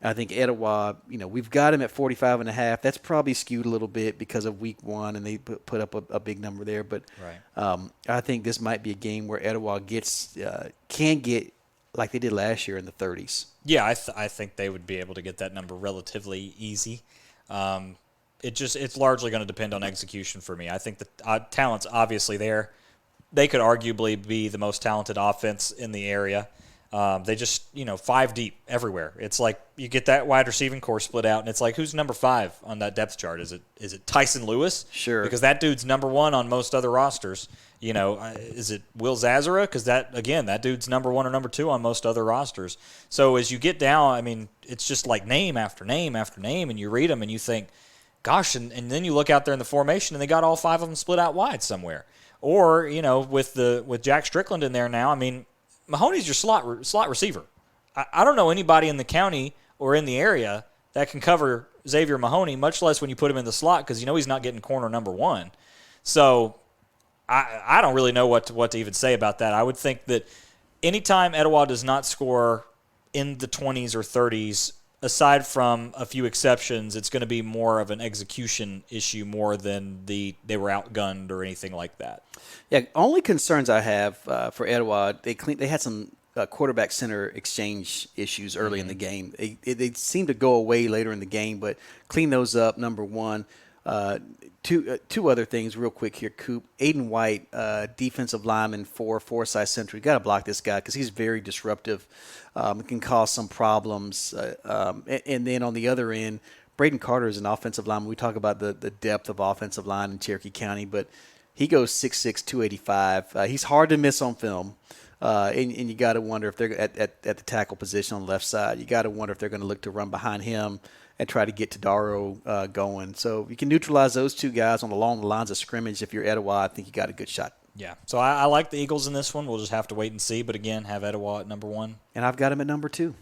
I think Etowah, we've got him at 45.5. That's probably skewed a little bit because of week 1, and they put up a big number there. But right. I think this might be a game where Etowah can get like they did last year in the 30s. Yeah, I think they would be able to get that number relatively easy. It's largely going to depend on execution for me. I think the talent's obviously there. They could arguably be the most talented offense in the area. They just, 5 deep everywhere. It's like you get that wide receiving core split out, and it's like, who's number 5 on that depth chart? Is it Tyson Lewis? Sure. Because that dude's number 1 on most other rosters. Is it Will Zazara? Because that dude's number 1 or number 2 on most other rosters. So as you get down, it's just like name after name after name, and you read them and you think, gosh, and then you look out there in the formation, and they got all 5 of them split out wide somewhere. Or, with Jack Strickland in there now, Mahoney's your slot receiver. I don't know anybody in the county or in the area that can cover Xavier Mahoney, much less when you put him in the slot because he's not getting corner number one. So I don't really know what to even say about that. I would think that anytime Etowah does not score in the 20s or 30s, aside from a few exceptions, it's going to be more of an execution issue more than they were outgunned or anything like that. Yeah, only concerns I have for Etowah, they had some quarterback center exchange issues early in the game. They seemed to go away later in the game, but clean those up, number one. Two other things real quick here, Coop. Aiden White, defensive lineman for Forsyth Central. You got to block this guy because he's very disruptive. It can cause some problems. And then on the other end, Braden Carter is an offensive lineman. We talk about the depth of offensive line in Cherokee County, but he goes 6'6", 285. He's hard to miss on film. And you got to wonder if they're at the tackle position on the left side. You got to wonder if they're going to look to run behind him and try to get Tadaro going. So if you can neutralize those two guys along the lines of scrimmage, if you're Etowah, I think you got a good shot. Yeah. So I like the Eagles in this one. We'll just have to wait and see. But again, have Etowah at number one. And I've got him at number 2.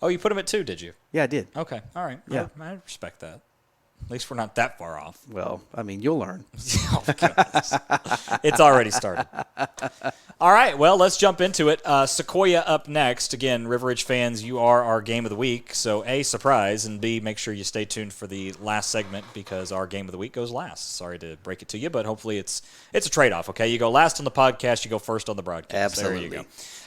Oh, you put him at 2, did you? Yeah, I did. Okay. All right. Yeah. I respect that. At least we're not that far off. Well, I mean, you'll learn. Oh, goodness. It's already started. All right, well, let's jump into it. Sequoia up next. Again, River Ridge fans, you are our game of the week. So, A, surprise, and B, make sure you stay tuned for the last segment because our game of the week goes last. Sorry to break it to you, but hopefully it's a trade-off, okay? You go last on the podcast, you go first on the broadcast. Absolutely. There you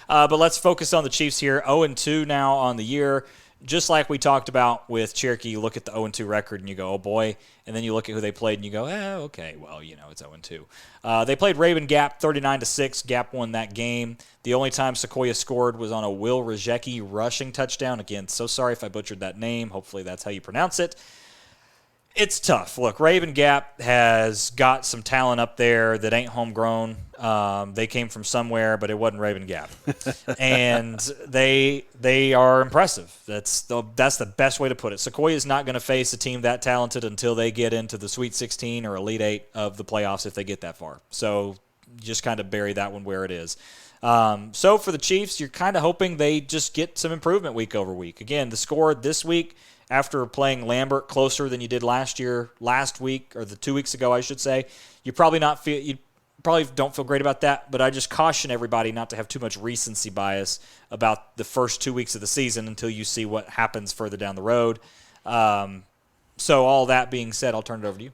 go. But let's focus on the Chiefs here. 0-2 now on the year. Just like we talked about with Cherokee, you look at the 0-2 record and you go, oh boy. And then you look at who they played and you go, okay, well, it's 0-2. They played Raven Gap 39-6. Gap won that game. The only time Sequoia scored was on a Will Rajecki rushing touchdown. Again, so sorry if I butchered that name. Hopefully that's how you pronounce it. It's tough. Look, Raven Gap has got some talent up there that ain't homegrown. They came from somewhere, but it wasn't Raven Gap. And they are impressive. That's the best way to put it. Sequoia is not going to face a team that talented until they get into the Sweet 16 or Elite 8 of the playoffs if they get that far. So just kind of bury that one where it is. So for the Chiefs, you're kind of hoping they just get some improvement week over week. Again, the score this week, after playing Lambert closer than you did last week, or the 2 weeks ago, I should say, you probably don't feel great about that, but I just caution everybody not to have too much recency bias about the first 2 weeks of the season until you see what happens further down the road. So all that being said, I'll turn it over to you.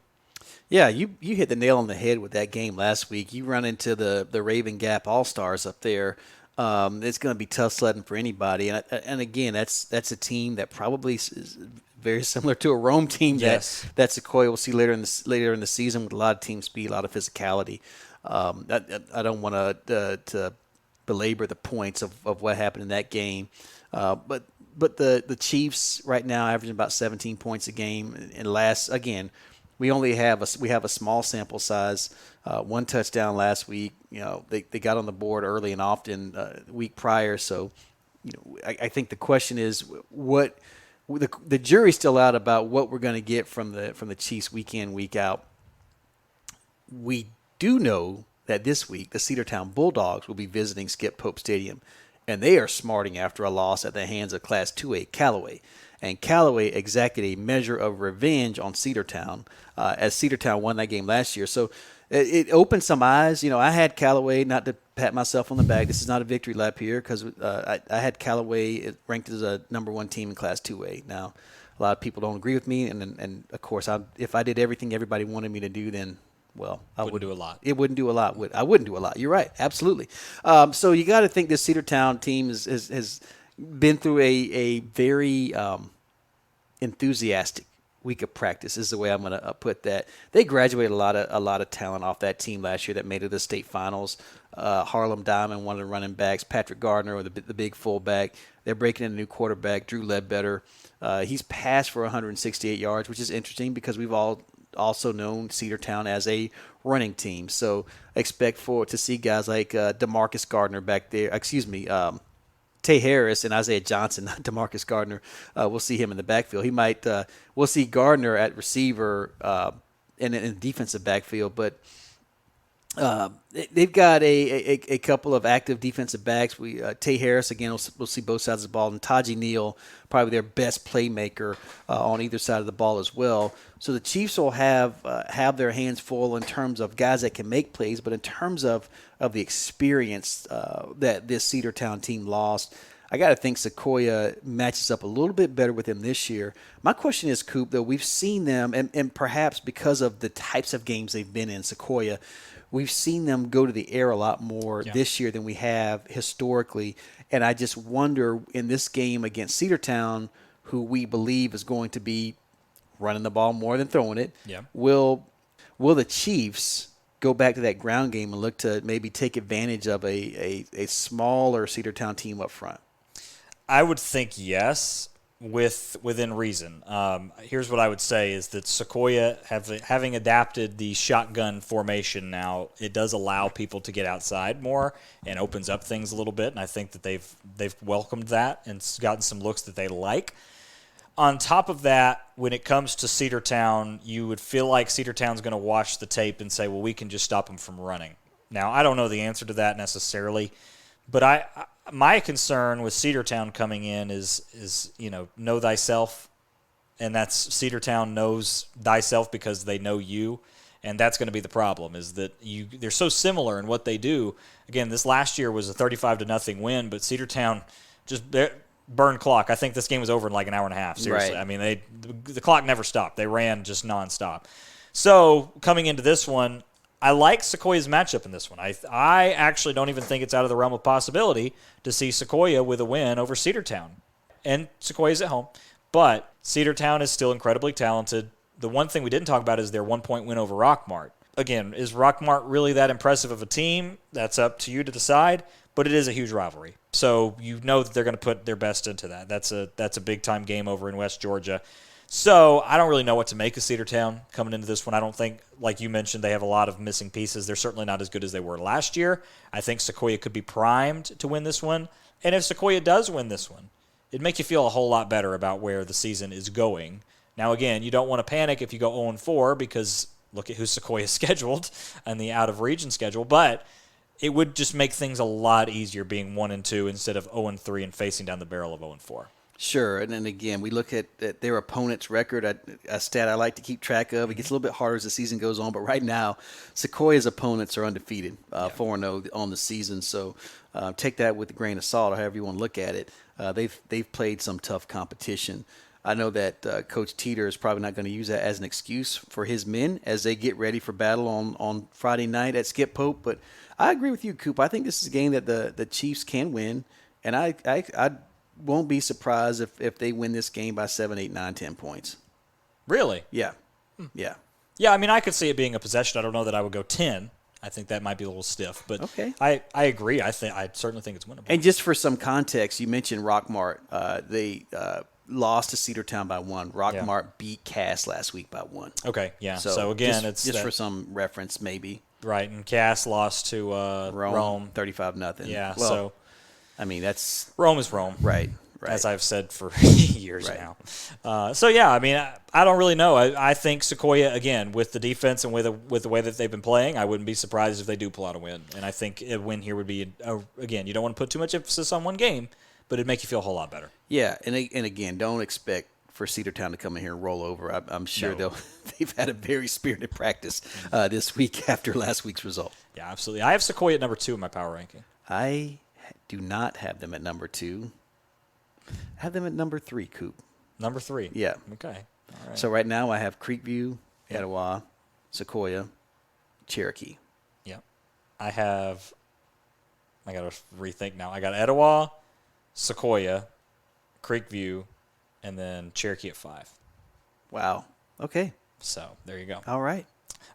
Yeah, you hit the nail on the head with that game last week. You run into the Raven Gap All-Stars up there. It's going to be tough sledding for anybody. And again, that's a team that probably is very similar to a Rome team that Sequoia will see later in the season with a lot of team speed, a lot of physicality. I don't want to belabor the points of what happened in that game, but the Chiefs right now averaging about 17 points a game. And again, we have a small sample size. One touchdown last week. They got on the board early and often the week prior. So, I think the question is what the jury's still out about what we're going to get from the Chiefs week in, week out. We do know that this week the Cedartown Bulldogs will be visiting Skip Pope Stadium, and they are smarting after a loss at the hands of Class 2A Callaway. And Callaway exacted a measure of revenge on Cedartown as Cedartown won that game last year. So it opened some eyes. I had Callaway, not to pat myself on the back. This is not a victory lap here because I had Callaway ranked as a number 1 team in Class 2A. Now, a lot of people don't agree with me. And of course, if I did everything everybody wanted me to do, then, well, I wouldn't do a lot. It wouldn't do a lot. I wouldn't do a lot. You're right. Absolutely. So you got to think this Cedartown team has been through a very enthusiastic week of practice is the way I'm going to put that. They graduated a lot of talent off that team last year that made it to the state finals. Harlem Diamond, one of the running backs, Patrick Gardner, the big fullback. They're breaking in a new quarterback, Drew Ledbetter. He's passed for 168 yards, which is interesting because we've also known Cedartown as a running team. So expect to see guys like DeMarcus Gardner back there. Tay Harris and Isaiah Johnson, not DeMarcus Gardner. We'll see him in the backfield. We'll see Gardner at receiver and in the defensive backfield. But They've got a couple of active defensive backs. Tay Harris, again, we'll see both sides of the ball, and Taji Neal, probably their best playmaker on either side of the ball as well. So the Chiefs will have their hands full in terms of guys that can make plays, but in terms of the experience that this Cedartown team lost, I got to think Sequoia matches up a little bit better with them this year. My question is, Coop, though, we've seen them, and perhaps because of the types of games they've been in, Sequoia, we've seen them go to the air a lot more this year than we have historically. And I just wonder, in this game against Cedartown, who we believe is going to be running the ball more than throwing it, will the Chiefs go back to that ground game and look to maybe take advantage of a smaller Cedartown team up front? I would think yes, within reason. Here's what I would say is that Sequoia, having adapted the shotgun formation now, it does allow people to get outside more and opens up things a little bit, and I think that they've welcomed that and gotten some looks that they like. On top of that, when it comes to Cedartown, you would feel like Cedartown's going to watch the tape and say, well, we can just stop them from running. Now, I don't know the answer to that necessarily, but my concern with Cedartown coming in is know thyself, and that's Cedartown knows thyself because they know you, and that's going to be the problem. Is that they're so similar in what they do. Again, this last year was a 35-0 win, but Cedartown just burned clock. I think this game was over in like an hour and a half. Seriously, right. I mean the clock never stopped. They ran just nonstop. So coming into this one, I like Sequoia's matchup in this one. I actually don't even think it's out of the realm of possibility to see Sequoia with a win over Cedartown. And Sequoia's at home. But Cedartown is still incredibly talented. The one thing we didn't talk about is their 1-point win over Rockmart. Again, is Rockmart really that impressive of a team? That's up to you to decide. But it is a huge rivalry. So you know that they're going to put their best into that. That's a big-time game over in West Georgia. So I don't really know what to make of Cedartown coming into this one. I don't think, like you mentioned, they have a lot of missing pieces. They're certainly not as good as they were last year. I think Sequoia could be primed to win this one. And if Sequoia does win this one, it'd make you feel a whole lot better about where the season is going. Now, again, you don't want to panic if you go 0-4 because look at who Sequoia scheduled on the out-of-region schedule. But it would just make things a lot easier being 1-2 instead of 0-3 and facing down the barrel of 0-4. Sure, and then again, we look at their opponent's record, a stat I like to keep track of. It gets a little bit harder as the season goes on, but right now, Sequoia's opponents are undefeated, 4-0 on the season. So take that with a grain of salt, or however you want to look at it. They've played some tough competition. I know that Coach Teeter is probably not going to use that as an excuse for his men as they get ready for battle on Friday night at Skip Pope. But I agree with you, Coop. I think this is a game that the Chiefs can win, and I won't be surprised if they win this game by 7, 8, 9, 10 points. Really? Yeah. Yeah. Yeah, I mean, I could see it being a possession. I don't know that I would go 10. I think that might be a little stiff, but okay. I agree. I certainly think it's winnable. And just for some context, you mentioned Rockmart. They lost to Cedartown by 1. Rockmart beat Cass last week by 1. Okay, yeah. So again, it's just for some reference, maybe. Right, and Cass lost to Rome 35-0. Yeah, well, so I mean that's Rome is Rome, right. As I've said for years now. So yeah, I mean, I don't really know. I think Sequoia, again, with the defense and with the way that they've been playing, I wouldn't be surprised if they do pull out a win. And I think a win here would be again, you don't want to put too much emphasis on one game, but it'd make you feel a whole lot better. Yeah, and again, don't expect for Cedartown to come in here and roll over. I'm sure they've had a very spirited practice this week after last week's result. Yeah, absolutely. I have Sequoia at number 2 in my power ranking. I do not have them at number 2. I have them at number 3, Coop. Number 3? Yeah. Okay. All right. So right now I have Creekview, Etowah, Sequoia, Cherokee. Yeah. I got to rethink now. I got Etowah, Sequoia, Creekview, and then Cherokee at 5. Wow. Okay. So there you go. All right.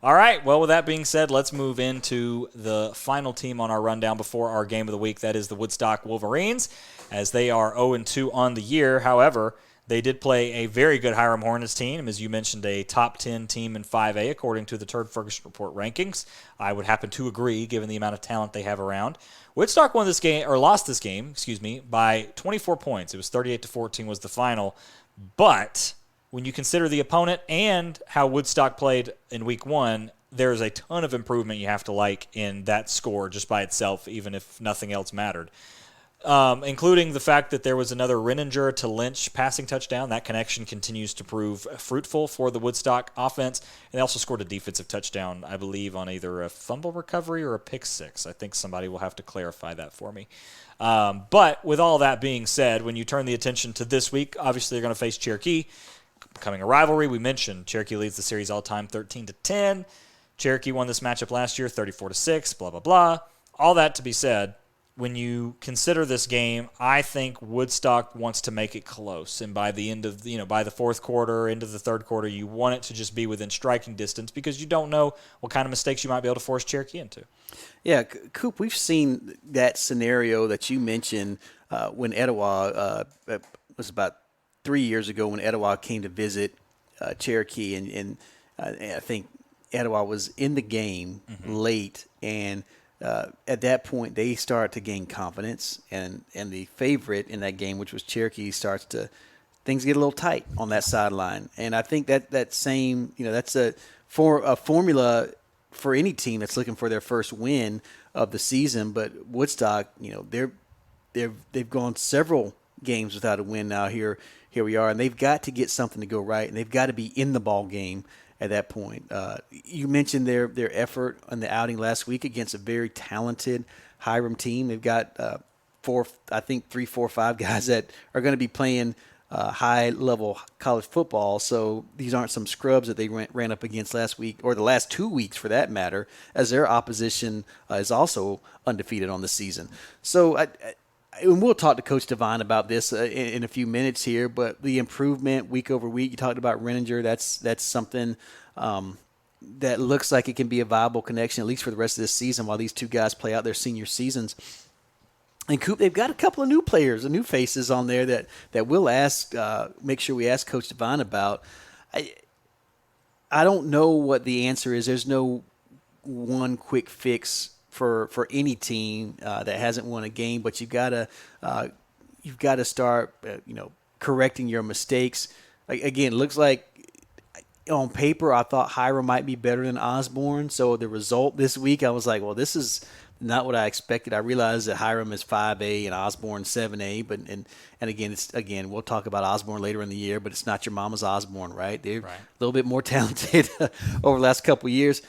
All right. Well, with that being said, let's move into the final team on our rundown before our game of the week. That is the Woodstock Wolverines, as they are 0-2 on the year. However, they did play a very good Hiram Hornets team, as you mentioned, a top 10 team in 5A according to the Turd Ferguson Report rankings. I would happen to agree, given the amount of talent they have around. Woodstock lost this game, by 24 points. It was 38-14 was the final, but when you consider the opponent and how Woodstock played in week 1, there's a ton of improvement you have to like in that score just by itself, even if nothing else mattered. Including the fact that there was another Renninger to Lynch passing touchdown. That connection continues to prove fruitful for the Woodstock offense. And they also scored a defensive touchdown, I believe, on either a fumble recovery or a pick six. I think somebody will have to clarify that for me. But with all that being said, when you turn the attention to this week, obviously they're going to face Cherokee, becoming a rivalry. We mentioned Cherokee leads the series all-time 13-10. Cherokee won this matchup last year 34-6, blah, blah, blah. All that to be said, when you consider this game, I think Woodstock wants to make it close. And by the end of, by the fourth quarter, into the third quarter, you want it to just be within striking distance because you don't know what kind of mistakes you might be able to force Cherokee into. Yeah, Coop, we've seen that scenario that you mentioned when Etowah, it was about 3 years ago when Etowah came to visit Cherokee. And I think Etowah was in the game late, and at that point, they start to gain confidence, and the favorite in that game, which was Cherokee, things get a little tight on that sideline. And I think that same, that's a formula for any team that's looking for their first win of the season. But Woodstock, they've gone several games without a win now. Here we are, and they've got to get something to go right, and they've got to be in the ball game at that point. You mentioned their effort on the outing last week against a very talented Hiram team. They've got 3, 4, 5 guys that are going to be playing high-level college football, so these aren't some scrubs that they ran up against last week, or the last 2 weeks for that matter, as their opposition is also undefeated on the season. So and we'll talk to Coach Devine about this in a few minutes here, but the improvement week over week, you talked about Renninger, that's something that looks like it can be a viable connection, at least for the rest of this season while these two guys play out their senior seasons. And Coop, they've got a couple of new players, new faces on there that we'll make sure we ask Coach Devine about. I don't know what the answer is. There's no one quick fix for any team that hasn't won a game, but you've got to start correcting your mistakes. Again, it looks like on paper I thought Hiram might be better than Osborne. So the result this week, I was like, well, this is not what I expected. I realized that Hiram is 5A and Osborne 7A, but and we'll talk about Osborne later in the year, but it's not your mama's Osborne, right? They're a little bit more talented over the last couple of years.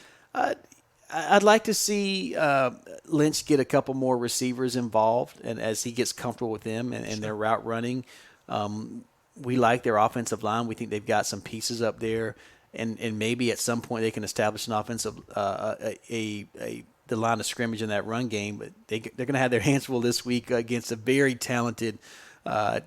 I'd like to see Lynch get a couple more receivers involved, and as he gets comfortable with them and their route running. We like their offensive line. We think they've got some pieces up there, and maybe at some point they can establish an offensive the line of scrimmage in that run game. But they're going to have their hands full this week against a very talented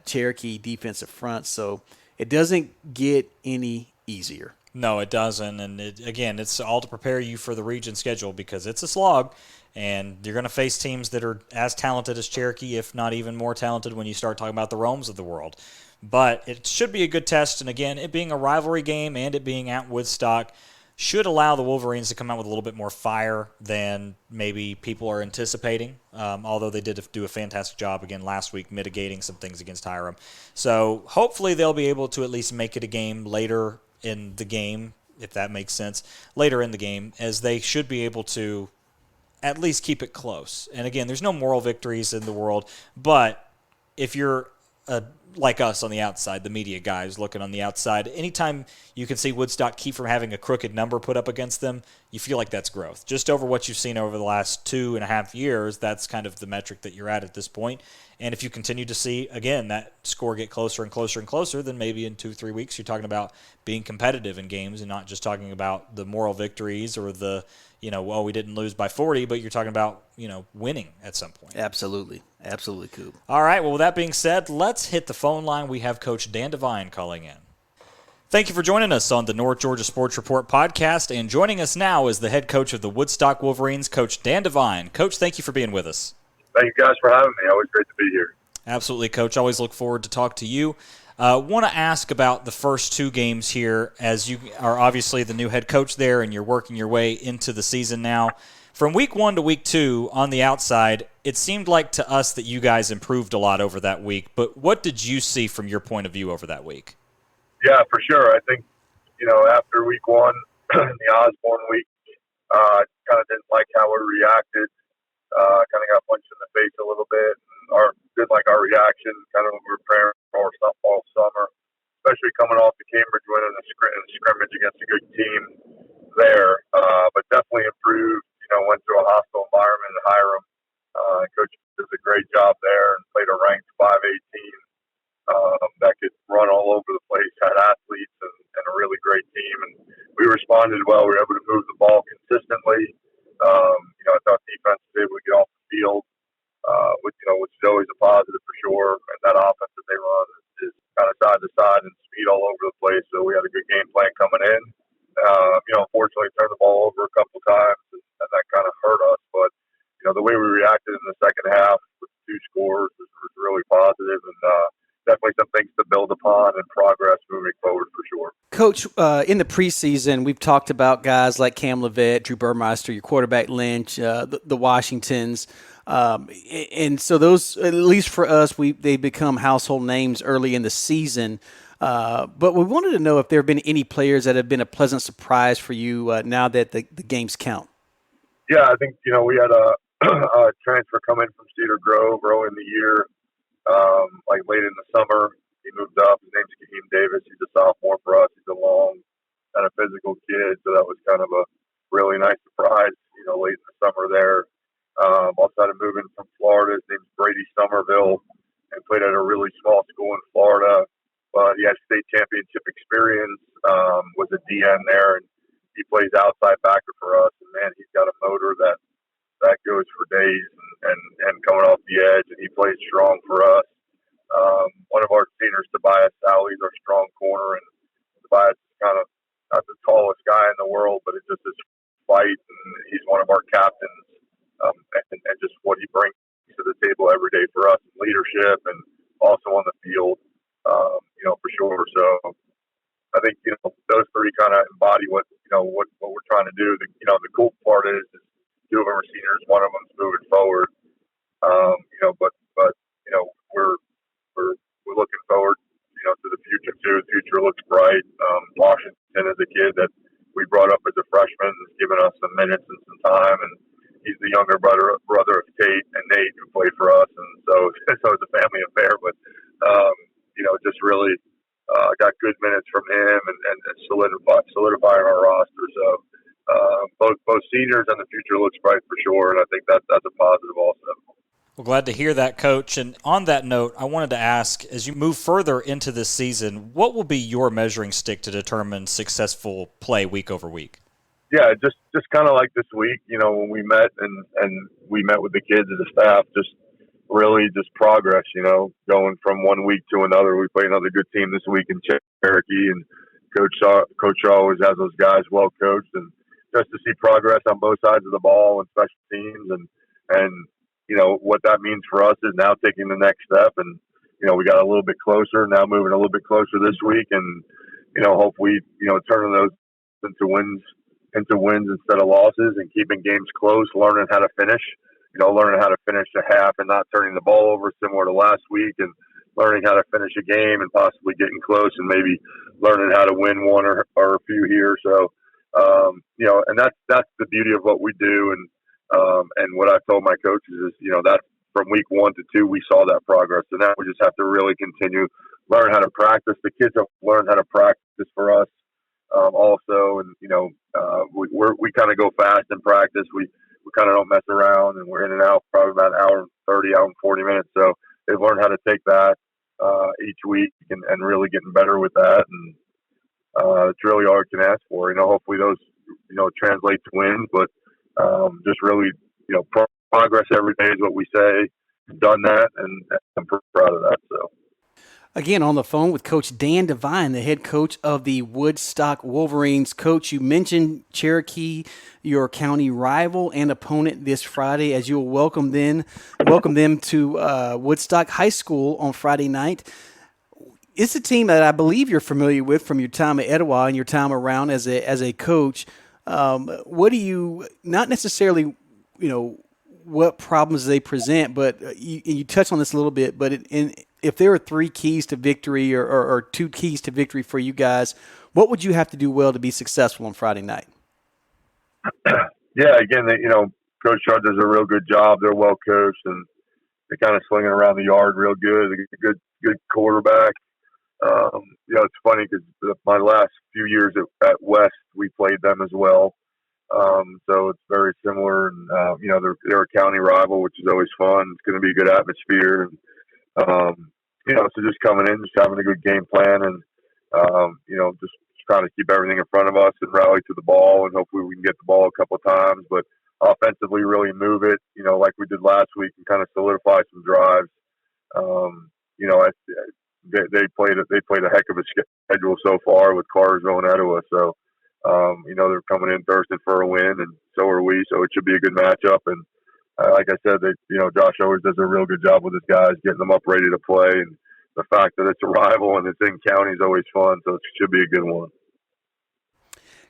Cherokee defensive front. So it doesn't get any easier. No, it doesn't. And it's all to prepare you for the region schedule because it's a slog, and you're going to face teams that are as talented as Cherokee, if not even more talented when you start talking about the Romes of the world. But it should be a good test. And again, it being a rivalry game and it being at Woodstock should allow the Wolverines to come out with a little bit more fire than maybe people are anticipating, although they did do a fantastic job again last week mitigating some things against Hiram. So hopefully they'll be able to at least make it a game later in the game, if that makes sense, later in the game, as they should be able to at least keep it close. And again, there's no moral victories in the world, but if you're like us on the outside, the media guys looking on the outside, anytime you can see Woodstock keep from having a crooked number put up against them, you feel like that's growth. Just over what you've seen over the last 2.5 years, that's kind of the metric that you're at this point. And if you continue to see, again, that score get closer and closer and closer, then maybe in 2-3 weeks you're talking about being competitive in games and not just talking about the moral victories or the, we didn't lose by 40, but you're talking about, winning at some point. Absolutely. Absolutely, Coop. All right, well, with that being said, let's hit the phone line. We have Coach Dan Devine calling in. Thank you for joining us on the North Georgia Sports Report podcast, and joining us now is the head coach of the Woodstock Wolverines, Coach Dan Devine. Coach, thank you for being with us. Thank you guys for having me. Always great to be here. Absolutely, Coach. Always look forward to talk to you. Want to ask about the first 2 games here, as you are obviously the new head coach there and you're working your way into the season now. From week 1 to week 2 on the outside, it seemed like to us that you guys improved a lot over that week. But what did you see from your point of view over that week? Yeah, for sure. I think, after week 1, the Osborne week, Kind of didn't like how we reacted. Kind of got punched in the face a little bit. Didn't like our reaction. Kind of when we were preparing for all summer, especially coming off the Cambridge win in the scrimmage against a good team there. But definitely improved. Went through a hostile environment in Hiram. Coach does a great job there and played a ranked 5A team that could run all over the place, had athletes and a really great team. And we responded well. We were able to move the ball consistently. I thought defense was able to get off the field, which is always a positive for sure. And that offense that they run is kind of side to side and speed all over the place. So we had a good game plan coming in. Unfortunately, turned the ball over a couple of times, and that kind of hurt us. But the way we reacted in the second half with 2 scores was really positive, and definitely some things to build upon and progress moving forward for sure. Coach, in the preseason, we've talked about guys like Cam Levitt, Drew Burmeister, your quarterback Lynch, the Washingtons. And so those, at least for us, they become household names early in the season. But we wanted to know if there have been any players that have been a pleasant surprise for you now that the games count. Yeah, I think, we had a transfer come in from Cedar Grove early in the year, like late in the summer. He moved up. His name's Kaheem Davis. He's a sophomore for us. He's a long, kind of physical kid, so that was kind of a really nice surprise, late in the summer there. Also had him moving from Florida. His name's Brady Somerville, and played at a really small school in Florida. But he has state championship experience, was a DN there, and he plays outside backer for us. And, man, he's got a motor that goes for days and coming off the edge, and he plays strong for us. One of our seniors, Tobias Sally, is our strong corner, and Tobias is kind of not the tallest guy in the world, but it's just his fight, and he's one of our captains, and just what he brings to the table every day for us, leadership, and also on the field, for sure. So I think, those 3 kind of embody what we're trying to do. The cool part is 2 of them are seniors, one of them's moving forward. But we're looking forward, to the future too. The future looks bright. Washington is a kid that we brought up as a freshman, has given us some minutes and some time, and he's the younger brother of Tate and Nate, who played for us, and so it's a family affair. But just really got good minutes from him and solidifying our roster. So both seniors and the future looks bright for sure, and I think that's a positive also. Well, glad to hear that, Coach. And on that note, I wanted to ask, as you move further into this season, what will be your measuring stick to determine successful play week over week? Yeah, just kind of like this week, when we met and we met with the kids as a staff, just progress, going from one week to another. We play another good team this week in Cherokee, and Coach always has those guys well coached, and just to see progress on both sides of the ball and special teams, and what that means for us is now taking the next step, and we got a little bit closer now, moving a little bit closer this week, and hopefully turning those into wins instead of losses, and keeping games close, learning how to finish. Learning how to finish a half and not turning the ball over, similar to last week, and learning how to finish a game and possibly getting close and maybe learning how to win one or a few here. So, and that's the beauty of what we do. And what I've told my coaches is, that from week 1 to 2, we saw that progress. And now we just have to really continue, learn how to practice. The kids have learned how to practice for us also. And, we kind of go fast in practice. We kind of don't mess around, and we're in and out probably about an hour and 30, hour and 40 minutes. So they've learned how to take that each week and really getting better with that. And it's really all I can ask for. Hopefully those, translate to wins, but just really, progress every day is what we say. We've done that, and I'm pretty proud of that. So. Again, on the phone with Coach Dan Devine, the head coach of the Woodstock Wolverines. Coach, you mentioned Cherokee, your county rival and opponent this Friday, as you'll welcome them to Woodstock High School on Friday night. It's a team that I believe you're familiar with from your time at Etowah and your time around as a coach. What do you, not necessarily, what problems they present, but you touched on this a little bit, but if there are 3 keys to victory or 2 keys to victory for you guys, what would you have to do well to be successful on Friday night? Yeah, again, Coach Shard does a real good job. They're well coached and they're kind of slinging around the yard real good. Good quarterback. It's funny because my last few years at West, we played them as well. So it's very similar, and they're a county rival, which is always fun. It's going to be a good atmosphere, and so just coming in, just having a good game plan, and just trying to keep everything in front of us and rally to the ball, and hopefully we can get the ball a couple of times, but offensively really move it, like we did last week, and kind of solidify some drives. They played a heck of a schedule so far with cars going out of us, so. They're coming in thirsting for a win, and so are we. So it should be a good matchup. And like I said, Josh always does a real good job with his guys, getting them up ready to play. And the fact that it's a rival and it's in county is always fun. So it should be a good one.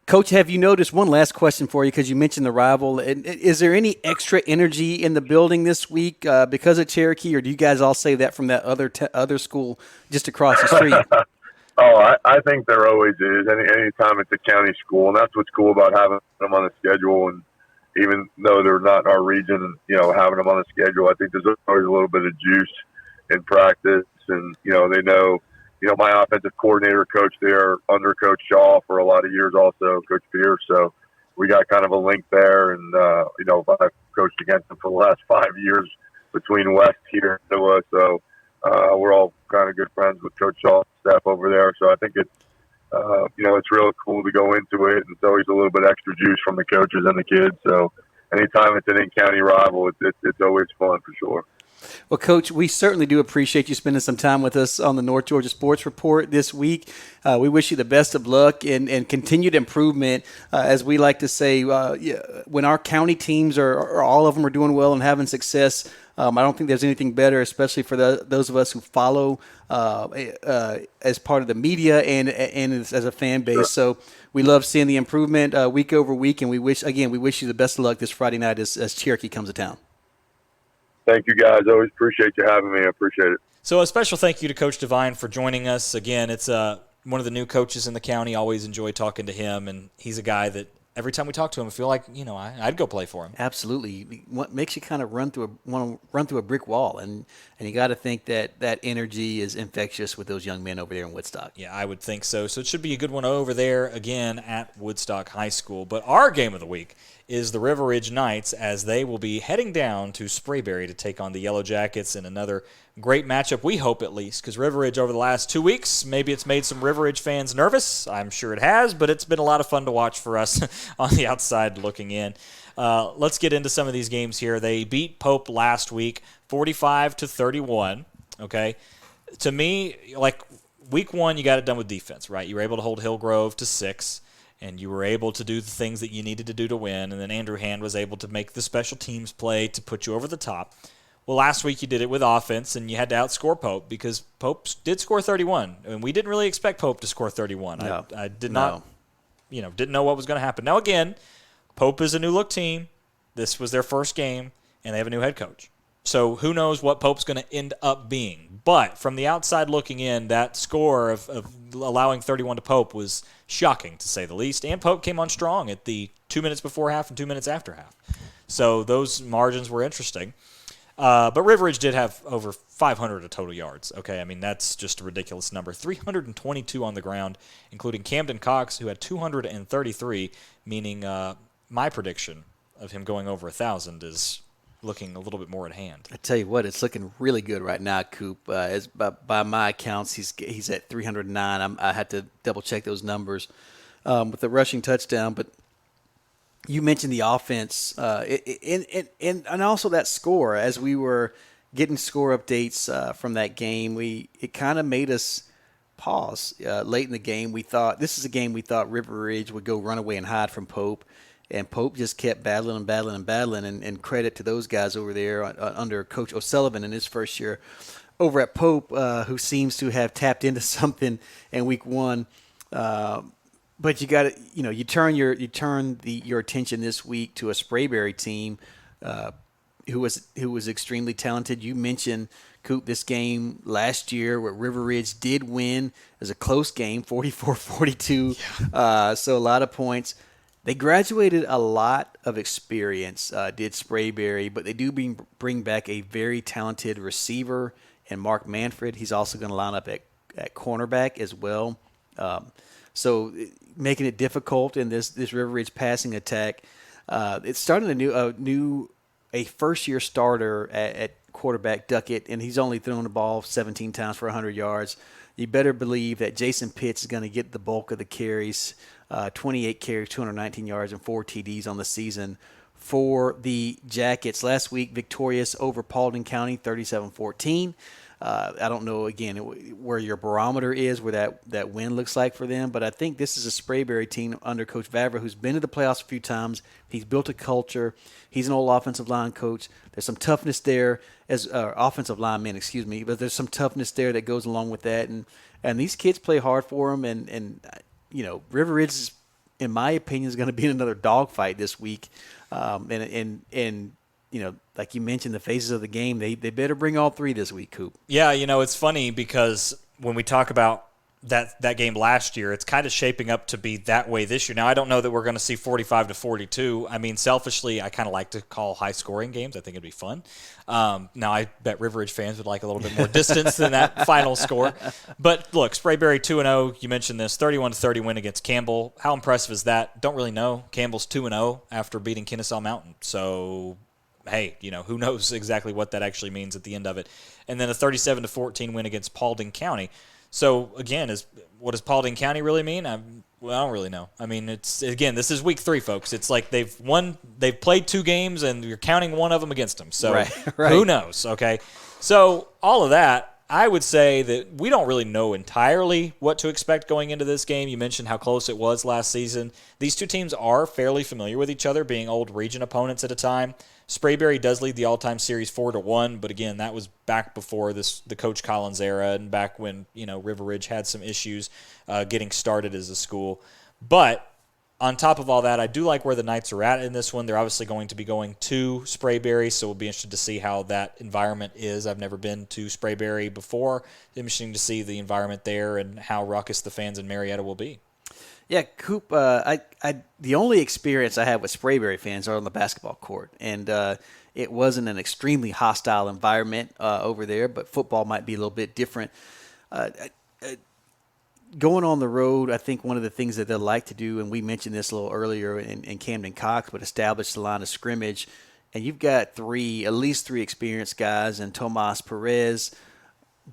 Coach, have you noticed, one last question for you, because you mentioned the rival, is there any extra energy in the building this week because of Cherokee, or do you guys all say that from that other school just across the street? I think there always is. Anytime it's a county school, and that's what's cool about having them on the schedule. And even though they're not in our region, having them on the schedule, I think there's always a little bit of juice in practice. And they know, my offensive coordinator coached there under Coach Shaw for a lot of years, also Coach Pierce. So we got kind of a link there. And I've coached against them for the last 5 years between West here and Iowa. So we're all kind of good friends with Coach Shaw's staff over there. So I think it's real cool to go into it. And it's always a little bit extra juice from the coaches and the kids. So anytime it's an in-county rival, it's always fun for sure. Well, Coach, we certainly do appreciate you spending some time with us on the North Georgia Sports Report this week. We wish you the best of luck and continued improvement. As we like to say, when our county teams are all of them are doing well and having success, I don't think there's anything better, especially for those of us who follow as part of the media and as a fan base. Sure. So we love seeing the improvement week over week, and we wish you the best of luck this Friday night as Cherokee comes to town. Thank you, guys. Always appreciate you having me. I appreciate it. So a special thank you to Coach Devine for joining us. Again, it's one of the new coaches in the county. Always enjoy talking to him, and he's a guy that every time we talk to him, I feel like, I'd go play for him. Absolutely. What makes you kind of want to run through a brick wall, and you got to think that energy is infectious with those young men over there in Woodstock. Yeah, I would think so. So it should be a good one over there again at Woodstock High School. But our game of the week is the River Ridge Knights, as they will be heading down to Sprayberry to take on the Yellow Jackets in another great matchup, we hope at least, because River Ridge over the last 2 weeks, maybe it's made some River Ridge fans nervous. I'm sure it has, but it's been a lot of fun to watch for us on the outside looking in. Let's get into some of these games here. They beat Pope last week, 45-31, okay? To me, like week one, you got it done with defense, right? You were able to hold Hillgrove to 6, and you were able to do the things that you needed to do to win, and then Andrew Hand was able to make the special teams play to put you over the top. Well, last week you did it with offense, and you had to outscore Pope because Pope did score 31. I mean, we didn't really expect Pope to score 31. No. I did not, didn't know what was going to happen. Now, again, Pope is a new-look team. This was their first game, and they have a new head coach. So who knows what Pope's going to end up being. But from the outside looking in, that score of allowing 31 to Pope was shocking, to say the least. And Pope came on strong at the 2 minutes before half and 2 minutes after half. So those margins were interesting. But River Ridge did have over 500 of total yards. Okay, I mean, that's just a ridiculous number. 322 on the ground, including Camden Cox, who had 233, meaning my prediction of him going over 1,000 is looking a little bit more at hand. I tell you what, it's looking really good right now, Coop. By my accounts, he's at 309. I had to double-check those numbers with the rushing touchdown, but you mentioned the offense and also that score. As we were getting score updates from that game, it kind of made us pause late in the game. We thought this is a game we thought River Ridge would go run away and hide from Pope, and Pope just kept battling, and credit to those guys over there under Coach O'Sullivan in his first year over at Pope, who seems to have tapped into something in week one. But you got to, you turn your attention this week to a Sprayberry team who was extremely talented. You mentioned, Coop, this game last year where River Ridge did win. It was a close game, 44-42. Yeah. So a lot of points. They graduated a lot of experience, did Sprayberry, but they do bring back a very talented receiver and Mark Manfred. He's also going to line up at cornerback as well. So making it difficult in this River Ridge passing attack. It's starting a first-year starter at quarterback, Duckett, and he's only thrown the ball 17 times for 100 yards. You better believe that Jason Pitts is going to get the bulk of the carries, 28 carries, 219 yards, and 4 TDs on the season for the Jackets. Last week, victorious over Paulding County, 37-14. I don't know, again, where your barometer is, where that win looks like for them, but I think this is a Sprayberry team under Coach Vavra who's been to the playoffs a few times. He's built a culture. He's an old offensive line coach. There's some toughness there, offensive lineman, excuse me, but there's some toughness there that goes along with that, and these kids play hard for them, and River Ridge is, in my opinion, is going to be in another dogfight this week, and like you mentioned, the phases of the game, they better bring all three this week, Coop. Yeah, it's funny because when we talk about that game last year, it's kind of shaping up to be that way this year. Now, I don't know that we're going to see 45-42. I mean, selfishly, I kind of like to call high-scoring games. I think it'd be fun. Now, I bet River Ridge fans would like a little bit more distance than that final score. But, look, Sprayberry 2-0. You mentioned this, 31-30 win against Campbell. How impressive is that? Don't really know. Campbell's 2-0 after beating Kennesaw Mountain. So, hey, who knows exactly what that actually means at the end of it. And then a 37-14 win against Paulding County. So, again, what does Paulding County really mean? I don't really know. I mean, this is week 3, folks. It's like they've played 2 games, and you're counting one of them against them. So, right. Who knows, okay? So, all of that, I would say that we don't really know entirely what to expect going into this game. You mentioned how close it was last season. These two teams are fairly familiar with each other, being old region opponents at a time. Sprayberry does lead the all-time series 4-1, but again, that was back before the Coach Collins era and back when River Ridge had some issues getting started as a school. But on top of all that, I do like where the Knights are at in this one. They're obviously going to be going to Sprayberry, so we'll be interested to see how that environment is. I've never been to Sprayberry before. Interesting to see the environment there and how raucous the fans in Marietta will be. Yeah, Coop, the only experience I have with Sprayberry fans are on the basketball court, and it wasn't an extremely hostile environment over there, but football might be a little bit different. Going on the road, I think one of the things that they'll like to do, and we mentioned this a little earlier in Camden Cox, but establish the line of scrimmage, and you've got at least three experienced guys, and Tomas Perez,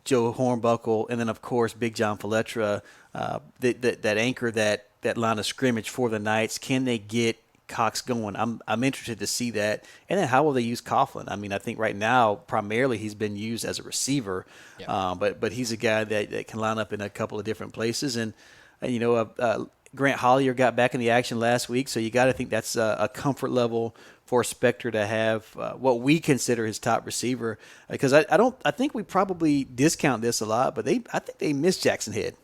Joe Hornbuckle, and then, of course, Big John Faletra, that anchor that line of scrimmage for the Knights. Can they get Cox going? I'm interested to see that. And then how will they use Coughlin? I mean, I think right now primarily he's been used as a receiver, but he's a guy that can line up in a couple of different places. And Grant Hollier got back in the action last week, so you got to think that's a comfort level for Spector to have what we consider his top receiver. Because I think we probably discount this a lot, but I think they miss Jackson Head.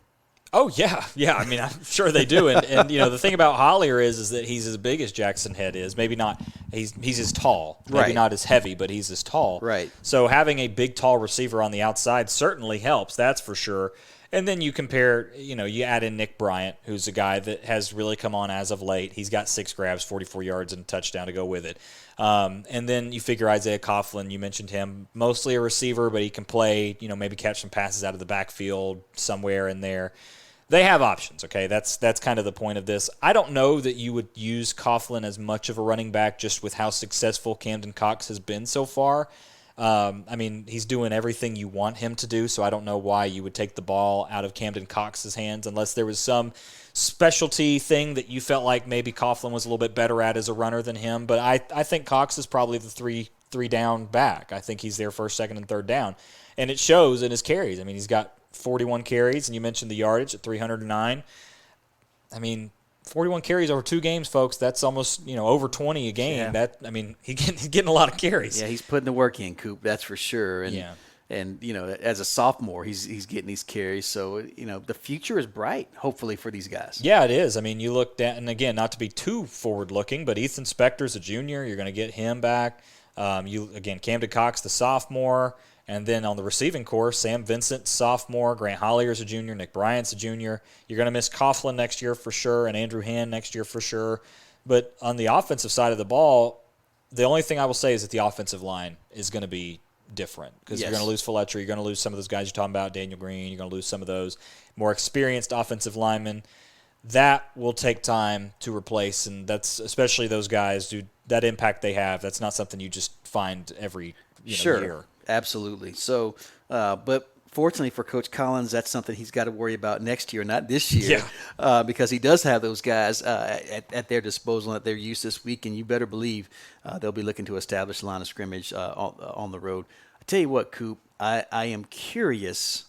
Oh, yeah. I mean, I'm sure they do. And the thing about Hollier is that he's as big as Jackson Head is. Maybe not – he's as tall. Maybe not as heavy, but he's as tall. Right. So having a big, tall receiver on the outside certainly helps. That's for sure. And then you compare – you add in Nick Bryant, who's a guy that has really come on as of late. He's got 6 grabs, 44 yards, and a touchdown to go with it. And then you figure Isaiah Coughlin, you mentioned him, mostly a receiver, but he can play, maybe catch some passes out of the backfield somewhere in there. They have options, okay? That's kind of the point of this. I don't know that you would use Coughlin as much of a running back just with how successful Camden Cox has been so far. I mean, he's doing everything you want him to do, so I don't know why you would take the ball out of Camden Cox's hands unless there was some specialty thing that you felt like maybe Coughlin was a little bit better at as a runner than him. But I think Cox is probably the three down back. I think he's their first, second, and third down. And it shows in his carries. I mean, he's got 41 carries, and you mentioned the yardage at 309. I mean, 41 carries over 2 games, folks. That's almost over 20 a game. Yeah. He's getting a lot of carries. Yeah, he's putting the work in, Coop. That's for sure. And as a sophomore, he's getting these carries. So the future is bright, hopefully, for these guys. Yeah, it is. I mean, you look at, and again, not to be too forward-looking, but Ethan Spector's a junior. You're going to get him back. Camden Cox, the sophomore. And then on the receiving corps, Sam Vincent, sophomore, Grant Hollier's a junior, Nick Bryant's a junior. You're going to miss Coughlin next year for sure, and Andrew Hand next year for sure. But on the offensive side of the ball, the only thing I will say is that the offensive line is going to be different because you're going to lose Fletcher. You're going to lose some of those guys you're talking about, Daniel Green. You're going to lose some of those more experienced offensive linemen. That will take time to replace, and that's especially those guys, dude, that impact they have. That's not something you just find every year. Absolutely. So, but fortunately for Coach Collins, that's something he's got to worry about next year, not this year, because he does have those guys at their disposal and at their use this week, and you better believe they'll be looking to establish a line of scrimmage on the road. I tell you what, Coop, I am curious.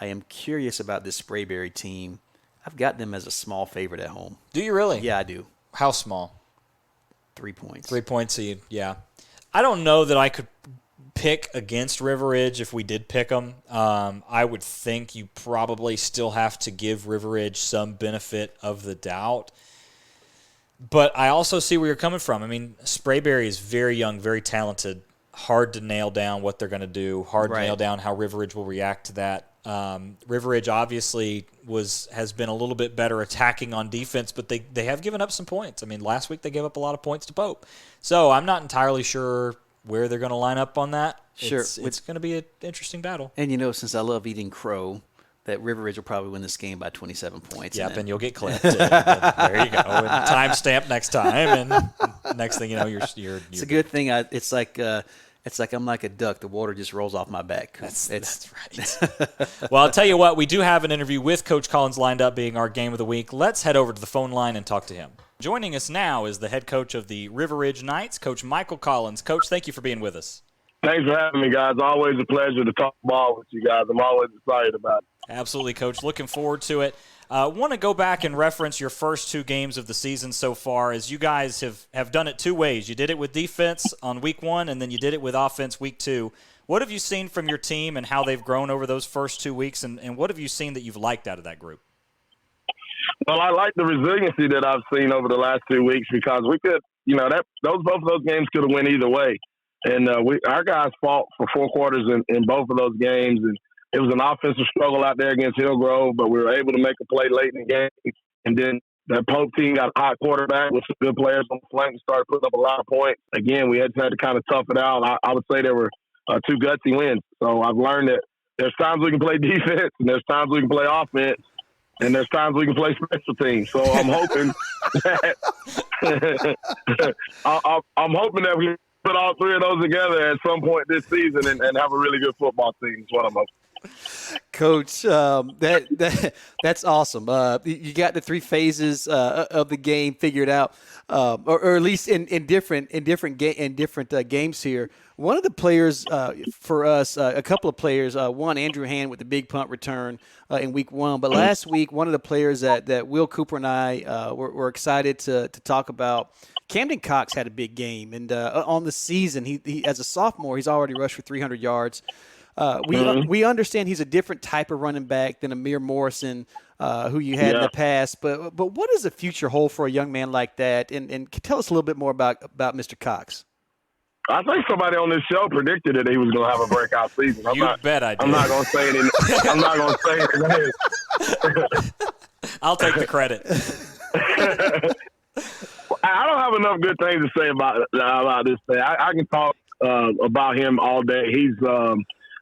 I am curious about this Sprayberry team. I've got them as a small favorite at home. Do you really? Yeah, I do. How small? 3 points. 3 points, yeah. I don't know that I could pick against River Ridge if we did pick them. I would think you probably still have to give River Ridge some benefit of the doubt. But I also see where you're coming from. I mean, Sprayberry is very young, very talented, hard to nail down what they're going to do, hard to nail down how River Ridge will react to that. River Ridge obviously has been a little bit better attacking on defense, but they have given up some points. I mean, last week they gave up a lot of points to Pope. So I'm not entirely sure where they're going to line up on that. Sure. It's going to be an interesting battle. And, since I love eating crow, that River Ridge will probably win this game by 27 points. Yep, and you'll get clipped. And there you go. And timestamp next time, and next thing you know, you're It's a good thing. It's like I'm like a duck. The water just rolls off my back. That's right. Well, I'll tell you what, we do have an interview with Coach Collins lined up being our game of the week. Let's head over to the phone line and talk to him. Joining us now is the head coach of the River Ridge Knights, Coach Michael Collins. Coach, thank you for being with us. Thanks for having me, guys. Always a pleasure to talk ball with you guys. I'm always excited about it. Absolutely, Coach. Looking forward to it. Want to go back and reference your first 2 games of the season so far, as you guys have done it 2 ways. You did it with defense on week 1, and then you did it with offense week 2. What have you seen from your team and how they've grown over those first 2 weeks, and what have you seen that you've liked out of that group? Well, I like the resiliency that I've seen over the last 2 weeks because we could, both of those games could have went either way. And our guys fought for 4 quarters in both of those games, and it was an offensive struggle out there against Hillgrove, but we were able to make a play late in the game. And then that Pope team got a hot quarterback with some good players on the flank and started putting up a lot of points. Again, we had to kind of tough it out. I would say there were 2 gutsy wins. So I've learned that there's times we can play defense, and there's times we can play offense, and there's times we can play special teams. So I'm hoping that I'm hoping that we put all 3 of those together at some point this season and have a really good football team is what I'm hoping. Coach, that's awesome. You got the 3 phases of the game figured out, or at least in different games here. One of the players for us, a couple of players, one Andrew Hand with the big punt return in week 1, but last week one of the players that Will Cooper and I were excited to talk about. Camden Cox had a big game, and on the season, he as a sophomore, he's already rushed for 300 yards. We understand he's a different type of running back than Amir Morrison, who you had in the past. But what does the future hold for a young man like that? And tell us a little bit more about Mr. Cox. I think somebody on this show predicted that he was going to have a breakout season. Bet I did. I'm not going to say it. I'm not going to say it. I'll take the credit. I don't have enough good things to say about this thing. I can talk about him all day. He's got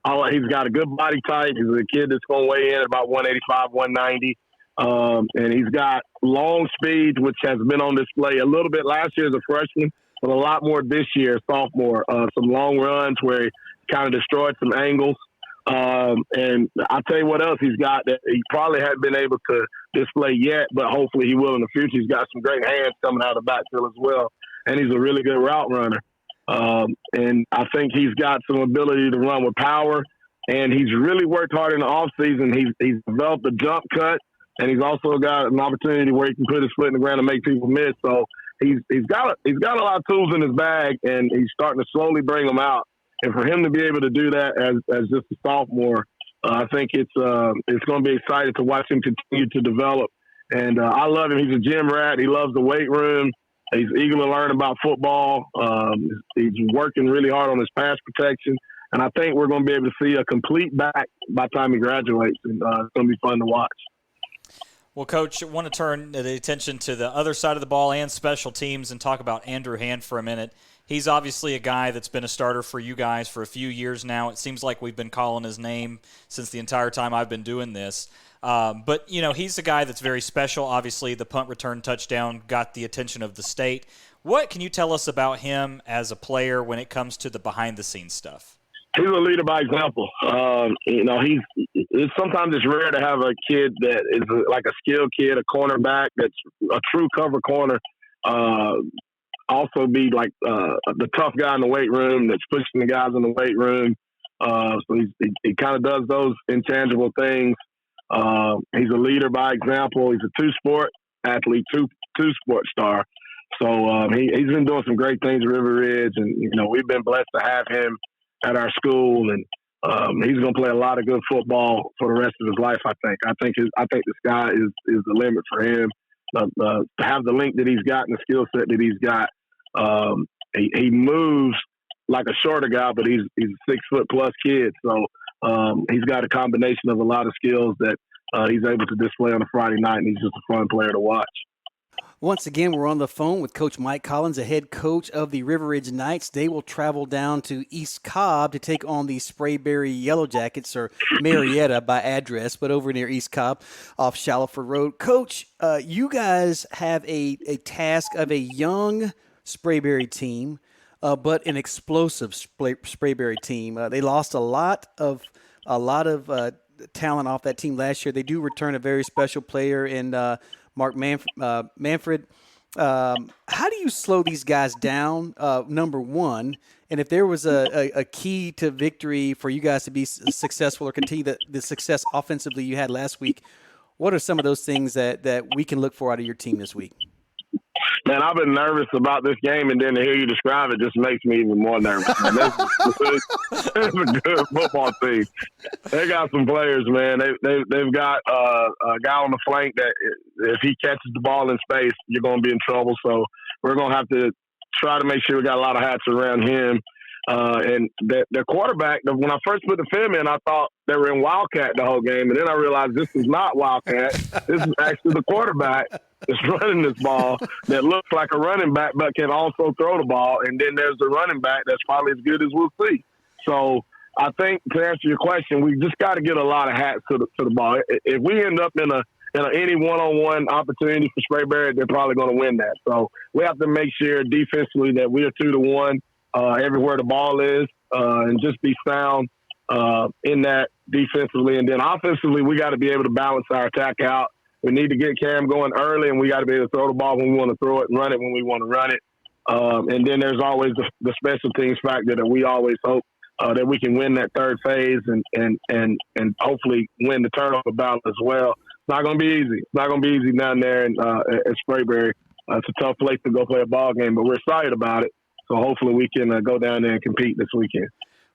a good body type. He's a kid that's going to weigh in at about 185, 190. And he's got long speed, which has been on display a little bit last year as a freshman, but a lot more this year, sophomore. Some long runs where he kind of destroyed some angles. And I'll tell you what else he's got that he probably hadn't been able to display yet, but hopefully he will in the future. He's got some great hands coming out of the backfield as well, and he's a really good route runner. And I think he's got some ability to run with power, and he's really worked hard in the offseason. He's developed a jump cut, and he's also got an opportunity where he can put his foot in the ground and make people miss. So he's got a lot of tools in his bag, and he's starting to slowly bring them out. And for him to be able to do that as just a sophomore, I think it's going to be exciting to watch him continue to develop. And I love him. He's a gym rat. He loves the weight room. He's eager to learn about football. He's working really hard on his pass protection. And I think we're going to be able to see a complete back by the time he graduates. And it's going to be fun to watch. Well, Coach, I want to turn the attention to the other side of the ball and special teams and talk about Andrew Hand for a minute. He's obviously a guy that's been a starter for you guys for a few years now. It seems like we've been calling his name since the entire time I've been doing this. But, he's a guy that's very special. Obviously, the punt return touchdown got the attention of the state. What can you tell us about him as a player when it comes to the behind-the-scenes stuff? He's a leader by example. Sometimes it's rare to have a kid that is like a skilled kid, a cornerback that's a true cover corner. Also be like the tough guy in the weight room that's pushing the guys in the weight room. So he kind of does those intangible things. He's a leader by example. He's a two-sport athlete, two-sport star. So he's been doing some great things at River Ridge, and we've been blessed to have him at our school, and he's going to play a lot of good football for the rest of his life. I think this guy is the limit for him. To have the length that he's got and the skill set that he's got, he moves like a shorter guy, but he's a 6-foot+ kid. So he's got a combination of a lot of skills that he's able to display on a Friday night, and he's just a fun player to watch. Once again, we're on the phone with Coach Mike Collins, the head coach of the River Ridge Knights. They will travel down to East Cobb to take on the Sprayberry Yellow Jackets, or Marietta by address, but over near East Cobb off Shallowford Road. Coach, you guys have a task of a young Sprayberry team, but an explosive Sprayberry team. They lost a lot of talent off that team last year. They do return a very special player in Mark Manfred. How do you slow these guys down, number one? And if there was a key to victory for you guys to be successful or continue the success offensively you had last week, what are some of those things that we can look for out of your team this week? Man, I've been nervous about this game, and then to hear you describe it just makes me even more nervous. It's a good football team. They got some players, man. They've got a guy on the flank that if he catches the ball in space, you're going to be in trouble. So we're going to have to try to make sure we got a lot of hats around him. And their quarterback, when I first put the film in, I thought they were in Wildcat the whole game. And then I realized this is not Wildcat. This is actually the quarterback that's running this ball that looks like a running back but can also throw the ball. And then there's the running back that's probably as good as we'll see. So I think to answer your question, we just got to get a lot of hats to the ball. If we end up in any one-on-one opportunity for Sprayberry, they're probably going to win that. So we have to make sure defensively that we are 2-1 everywhere the ball is, and just be sound in that defensively. And then offensively, we got to be able to balance our attack out. We need to get Cam going early, and we got to be able to throw the ball when we want to throw it and run it when we want to run it. And then there's always the special teams factor that we always hope that we can win that third phase and hopefully win the turnover battle as well. It's not going to be easy. It's not going to be easy down there at Sprayberry. It's a tough place to go play a ball game, but we're excited about it. So hopefully we can go down there and compete this weekend.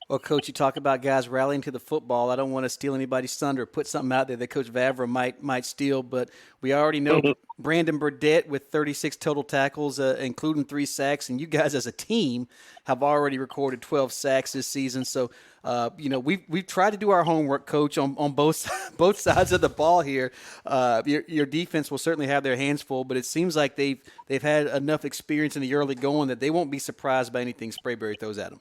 Well, Coach, you talk about guys rallying to the football. I don't want to steal anybody's thunder or put something out there that Coach Vavra might steal, but we already know Brandon Burdett with 36 total tackles, including 3 sacks, and you guys as a team have already recorded 12 sacks this season. So, we've tried to do our homework, Coach, on both sides of the ball here. Your defense will certainly have their hands full, but it seems like they've had enough experience in the early going that they won't be surprised by anything Sprayberry throws at them.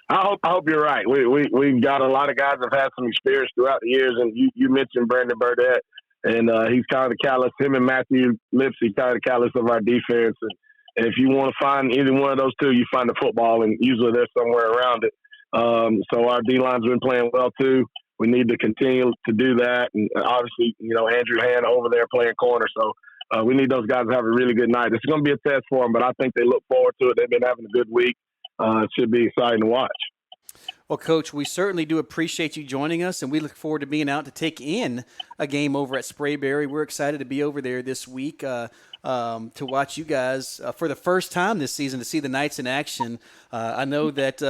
I hope you're right. We've got a lot of guys that have had some experience throughout the years, and you mentioned Brandon Burdett, and he's kind of the catalyst. Him and Matthew Lipsy kind of the catalyst of our defense. And if you want to find either one of those two, you find the football, and usually they're somewhere around it. So our D-line's been playing well too. We need to continue to do that, and obviously, Andrew Hand over there playing corner. So we need those guys to have a really good night. It's going to be a test for them, but I think they look forward to it. They've been having a good week. It should be exciting to watch. Well, Coach, we certainly do appreciate you joining us, and we look forward to being out to take in a game over at Sprayberry. We're excited to be over there this week to watch you guys for the first time this season, to see the Knights in action. I know that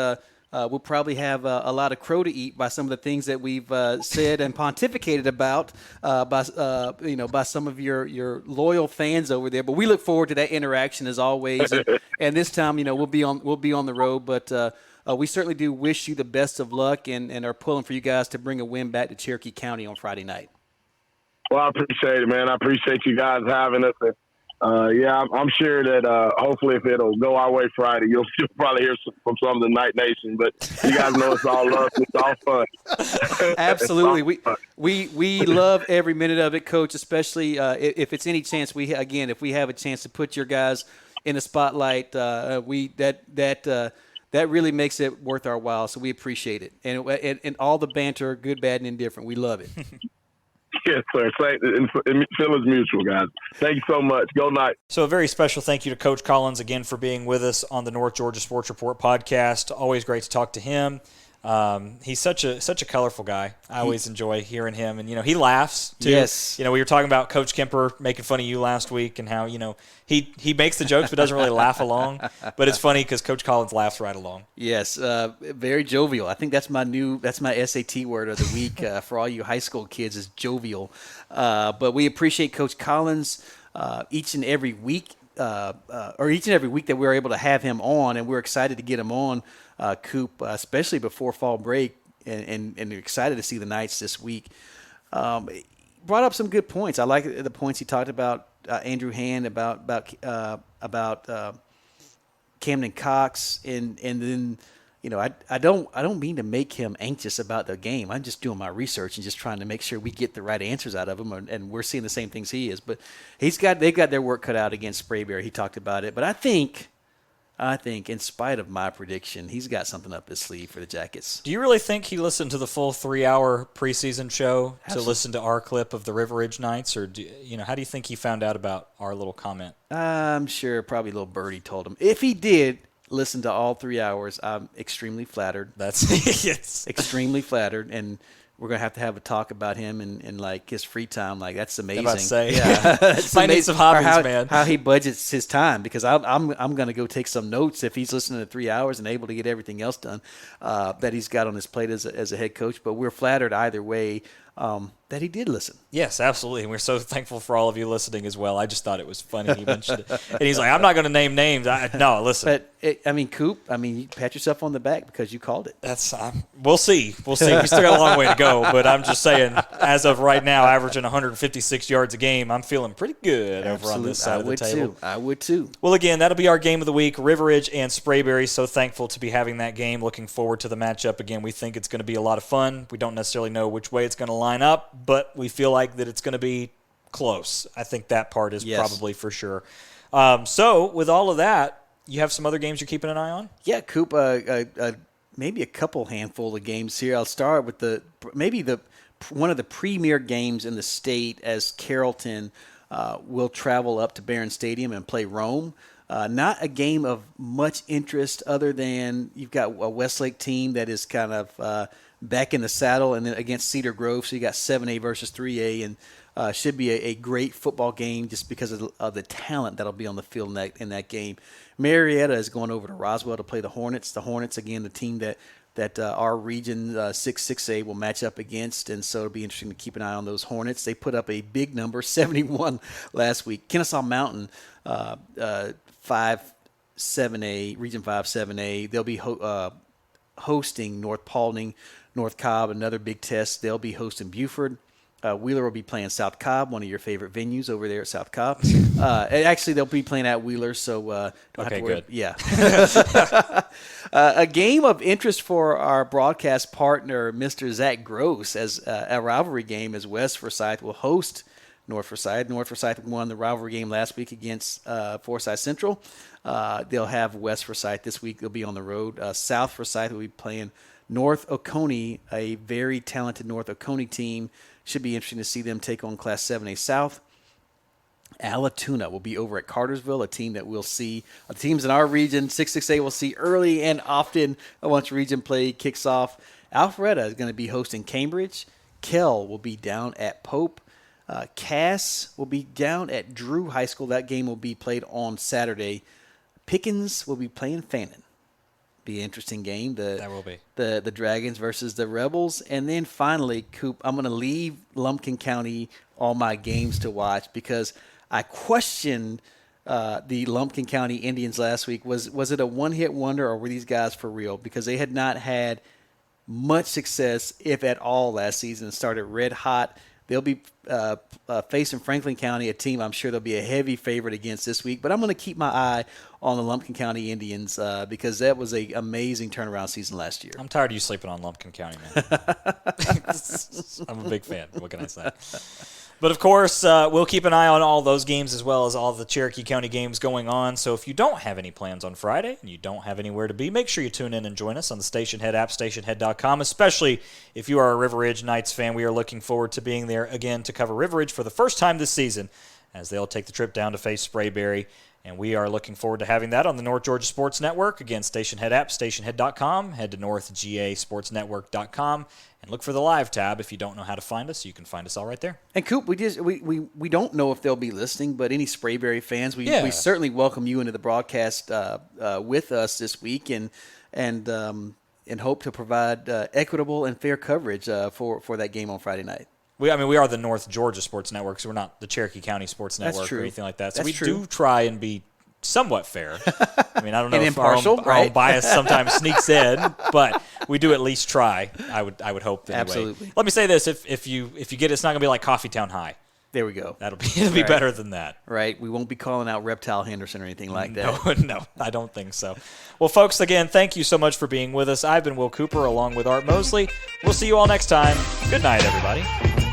we'll probably have a lot of crow to eat by some of the things that we've said and pontificated about by some of your loyal fans over there. But we look forward to that interaction as always. And this time, we'll be on the road. But we certainly do wish you the best of luck and are pulling for you guys to bring a win back to Cherokee County on Friday night. Well, I appreciate it, man. I appreciate you guys having us. Yeah, I'm sure that hopefully if it'll go our way Friday, you'll probably hear from some of the Night Nation. But you guys know it's all love. It's all fun. Absolutely. We love every minute of it, Coach, especially if it's any chance if we have a chance to put your guys in the spotlight, that really makes it worth our while. So we appreciate it. And all the banter, good, bad, and indifferent. We love it. Yes, sir. Feelings mutual, guys. Thank you so much. Go Knights. So a very special thank you to Coach Collins again for being with us on the North Georgia Sports Report podcast. Always great to talk to him. He's such a colorful guy. I always enjoy hearing him, and he laughs too. Yes. We were talking about Coach Kemper making fun of you last week, and how he makes the jokes but doesn't really laugh along. But it's funny because Coach Collins laughs right along. Yes, very jovial. I think that's my SAT word of the week for all you high school kids is jovial. But we appreciate Coach Collins each and every week that we're able to have him on, and we're excited to get him on. Coop, especially before fall break, and excited to see the Knights this week. Brought up some good points. I like the points he talked about Andrew Hand, about Camden Cox, and then I don't mean to make him anxious about the game. I'm just doing my research and just trying to make sure we get the right answers out of him, and we're seeing the same things he is. But they've got their work cut out against Sprayberry. He talked about it, but I think, in spite of my prediction, he's got something up his sleeve for the Jackets. Do you really think he listened to the full 3-hour preseason show Absolutely. to listen to our clip of the River Ridge Knights, or how do you think he found out about our little comment? I'm sure probably little Birdie told him. If he did listen to all 3 hours, I'm extremely flattered. That's yes. Extremely flattered, and we're gonna have to have a talk about him and like his free time. Like that's amazing. I'm about to say, yeah, it's might need some hobbies, man. How he budgets his time, because I'm gonna go take some notes if he's listening to 3 hours and able to get everything else done that he's got on his plate as a head coach. But we're flattered either way that he did listen. Yes, absolutely. And we're so thankful for all of you listening as well. I just thought it was funny he mentioned it. And he's like, I'm not going to name names. No, listen. But, Coop, you pat yourself on the back because you called it. We'll see. We still got a long way to go. But I'm just saying, as of right now, averaging 156 yards a game, I'm feeling pretty good over on this side of the table. I would too. Well, again, that'll be our game of the week, River Ridge and Sprayberry. So thankful to be having that game. Looking forward to the matchup. Again, we think it's going to be a lot of fun. We don't necessarily know which way it's going to line up, but we feel like that it's going to be close. I think that part is probably for sure. So with all of that, you have some other games you're keeping an eye on? Yeah, Coop, maybe a couple handful of games here. I'll start with one of the premier games in the state, as Carrollton will travel up to Barron Stadium and play Rome. Not a game of much interest other than you've got a Westlake team that is kind of back in the saddle, and then against Cedar Grove. So you got 7A versus 3A, and should be a great football game just because of the talent that'll be on the field in that game. Marietta is going over to Roswell to play the Hornets. The Hornets, again, the team that our region 6A will match up against, and so it'll be interesting to keep an eye on those Hornets. They put up a big number, 71 last week. Kennesaw Mountain, 5-7A, Region 5-7A. They'll be hosting North Paulding, North Cobb, another big test. They'll be hosting Buford. Wheeler will be playing South Cobb, one of your favorite venues over there at South Cobb. Actually, they'll be playing at Wheeler, so don't have to worry. Good. Yeah. A game of interest for our broadcast partner, Mr. Zach Gross, as a rivalry game, as West Forsyth will host North Forsyth. North Forsyth won the rivalry game last week against Forsyth Central. They'll have West Forsyth this week. They'll be on the road. South Forsyth will be playing North Oconee, a very talented North Oconee team. Should be interesting to see them take on Class 7A South. Allatoona will be over at Cartersville, a team that we'll see. Teams in our region, 6A, will see early and often once region play kicks off. Alpharetta is going to be hosting Cambridge. Kell will be down at Pope. Cass will be down at Drew High School. That game will be played on Saturday. Pickens will be playing Fannin. Be an interesting game. That will be. The Dragons versus the Rebels. And then finally, Coop, I'm going to leave Lumpkin County all my games to watch because I questioned the Lumpkin County Indians last week. Was it a one-hit wonder, or were these guys for real? Because they had not had much success, if at all, last season. Started red hot. they'll be facing Franklin County, a team I'm sure they'll be a heavy favorite against this week. But I'm going to keep my eye on the Lumpkin County Indians because that was an amazing turnaround season last year. I'm tired of you sleeping on Lumpkin County, man. I'm a big fan. What can I say? But, of course, we'll keep an eye on all those games as well as all the Cherokee County games going on. So if you don't have any plans on Friday and you don't have anywhere to be, make sure you tune in and join us on the Station Head app, stationhead.com, especially if you are a River Ridge Knights fan. We are looking forward to being there again to cover River Ridge for the first time this season as they'll take the trip down to face Sprayberry. And we are looking forward to having that on the North Georgia Sports Network. Again, Station Head app, stationhead.com. Head to northgasportsnetwork.com and look for the live tab. If you don't know how to find us, you can find us all right there. And Coop, we don't know if they'll be listening, but any Sprayberry fans, we certainly welcome you into the broadcast with us this week and hope to provide equitable and fair coverage for that game on Friday night. We are the North Georgia Sports Network, so we're not the Cherokee County Sports Network or anything like that. So we do try and be somewhat fair. I mean, I don't know if our own bias sometimes sneaks in, but we do at least try. I would hope. Anyway. Absolutely. Let me say this: if you get it, it's not going to be like Coffeetown High. There we go. It'll be better than that. Right. We won't be calling out Reptile Henderson or anything like that. No, I don't think so. Well, folks, again, thank you so much for being with us. I've been Will Cooper along with Art Mosley. We'll see you all next time. Good night, everybody.